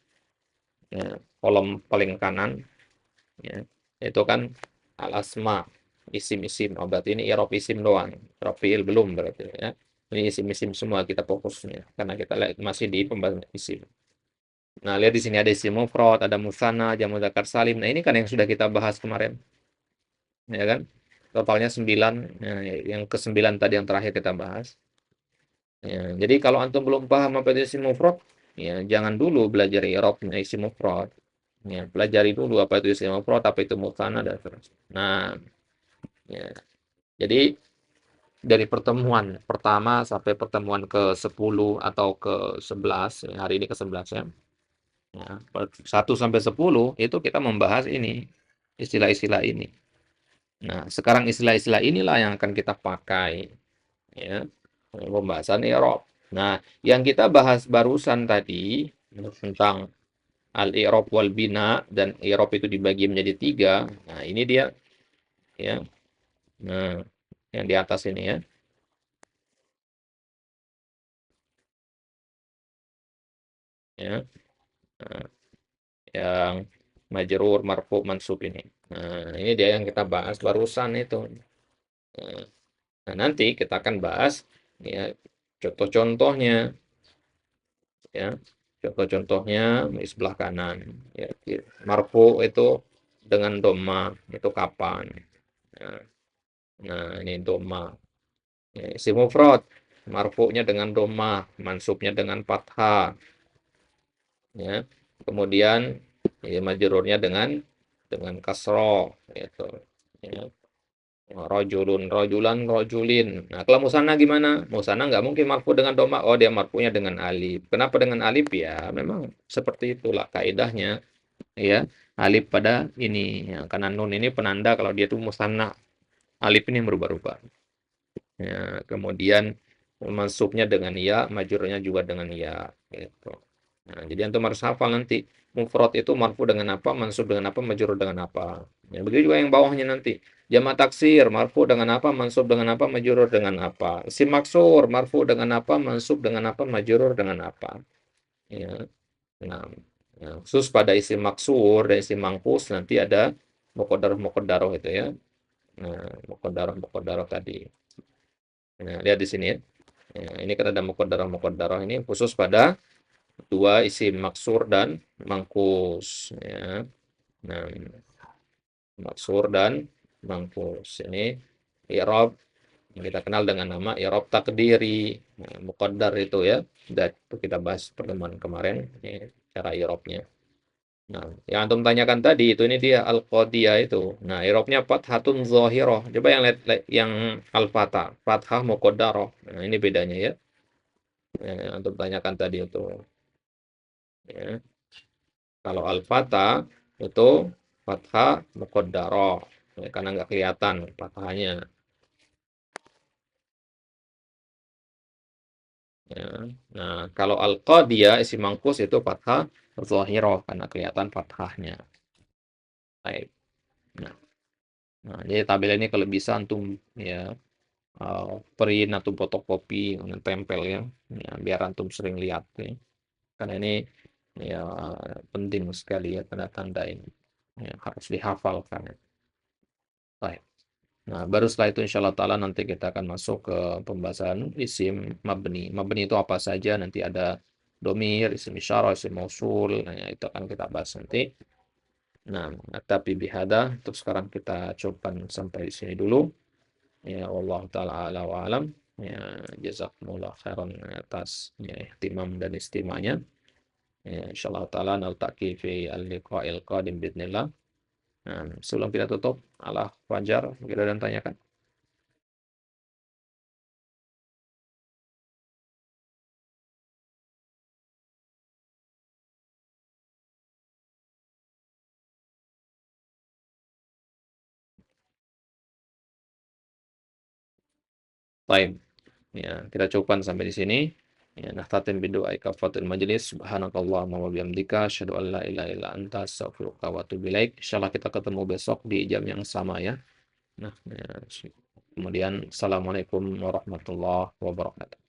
ya, kolom paling kanan ya, itu kan al-asma, isim-isim. Oh, berarti ini i'rab isim doang. I'rab fi'il belum berarti ya. Ini isim-isim semua kita fokusnya karena kita lihat masih di pembahasan isim. Nah, lihat di sini ada isim mufrad, ada musanna, jamu dzakar salim. Nah, ini kan yang sudah kita bahas kemarin, ya kan? Totalnya 9. Nah, yang ke-9 tadi yang terakhir kita bahas. Ya, jadi kalau antum belum paham apa itu isim mufrad, ya jangan dulu belajar i'rabnya isim mufrad. Ya, pelajari dulu apa itu isim mufrad, apa itu musanna dan seterusnya. Nah, ya. Jadi dari pertemuan pertama sampai pertemuan ke-10 atau ke-11, ya, hari ini ke-11 ya. Nah, 1 sampai 10 itu kita membahas ini, istilah-istilah ini. Nah, sekarang istilah-istilah inilah yang akan kita pakai ya, pembahasan i'rab. Nah, yang kita bahas barusan tadi tentang al-i'rab wal bina, dan i'rab itu dibagi menjadi 3. Nah, ini dia ya. Nah, yang di atas ini ya. Ya. Nah, yang majrur, marfu, mansub ini. Nah, ini dia yang kita bahas barusan itu. Nah, nanti kita akan bahas ya contoh-contohnya ya. Contoh-contohnya di sebelah kanan ya. Marfu itu dengan doma itu kapan? Nah, ini doma. Ya, isim mufrad marfu'nya dengan doma, mansubnya dengan fathah ya. Kemudian ya, majrurnya dengan kasroh gitu ya. Rojulun, rojulan, rojulin. Nah, kalau musanna gimana? Musanna nggak mungkin marfu dengan doma. Oh, dia marfunya dengan alif. Kenapa dengan alif? Ya, memang seperti itulah kaidahnya. Ya, alif pada ini. Ya, karena nun ini penanda kalau dia itu musanna. Alif ini yang berubah-ubah. Ya, kemudian mansubnya dengan ya, majrurnya juga dengan ya. Gitu. Nah, jadi antum harus hafal nanti. Mufrad itu marfu dengan apa, mansub dengan apa, majrur dengan apa. Ya, begitu juga yang bawahnya nanti. Jamak taksir, marfu dengan apa, mansub dengan apa, majrur dengan apa. Isim maksur, marfu dengan apa, mansub dengan apa, majrur dengan apa. Ya. Nah, khusus pada isim maksur dan isim mangkus nanti ada muqaddarah-muqaddarah itu ya. Nah, muqaddarah-muqaddarah tadi. Nah, lihat di sini ya. Ya, ini kan ada muqaddarah-muqaddarah ini khusus pada dua isim maksur dan mangkus ya. Nah, maksur dan mangkus ini i'rab kita kenal dengan nama i'rab takdiri. Nah, muqaddar itu ya. Sudah itu kita bahas pertemuan kemarin ini cara i'rabnya. Nah, yang antum tanyakan tadi itu ini dia al-qadiyah itu. Nah, i'rabnya fathatun zahirah. Coba yang yang al-fathah, fathah muqaddarah. Nah, ini bedanya ya. Yang antum tanyakan tadi itu. Ya. Kalau al-fathah itu fathah muqaddarah. Ya, karena nggak kelihatan fathahnya. Ya. Nah, kalau al-qadiyah isi mangkus itu fathah zahirah karena kelihatan fathahnya. Baik. Nah, jadi tabel ini kalau bisa antum ya print atau fotokopi tempel ya. Ya, biar antum sering lihat ya. Karena ini ya penting sekali ya tanda-tanda ini. Ya, harus dihafalkan. Baik. Nah, baru setelah itu insya Allah ta'ala nanti kita akan masuk ke pembahasan isim mabni. Mabni itu apa saja, nanti ada domir, isim isyarah, isim mausul, nah, ya, itu akan kita bahas nanti. Nah, tapi bihada, untuk sekarang kita coba sampai di sini dulu. Ya, Allah ta'ala ala wa alam. Ya, jazakumullah khairan atas ya, ihtimam dan istimanya. Ya, insya Allah ta'ala naltaqi fi al-liqa'il qadim bidnillah. Nah, sebelum kita tutup, Allah Fajar, kita dan tanyakan. Baik. Ya, kita cukupkan sampai di sini. Ya, nahtatim bidu'ai kafatul majlis. Subhanakallahumma wa bihamdika asyhadu an la ilaha illa anta astaghfiruka wa atubu ilaik. Insyaallah kita ketemu besok di jam yang sama ya. Nah, ya, kemudian assalamualaikum warahmatullahi wabarakatuh.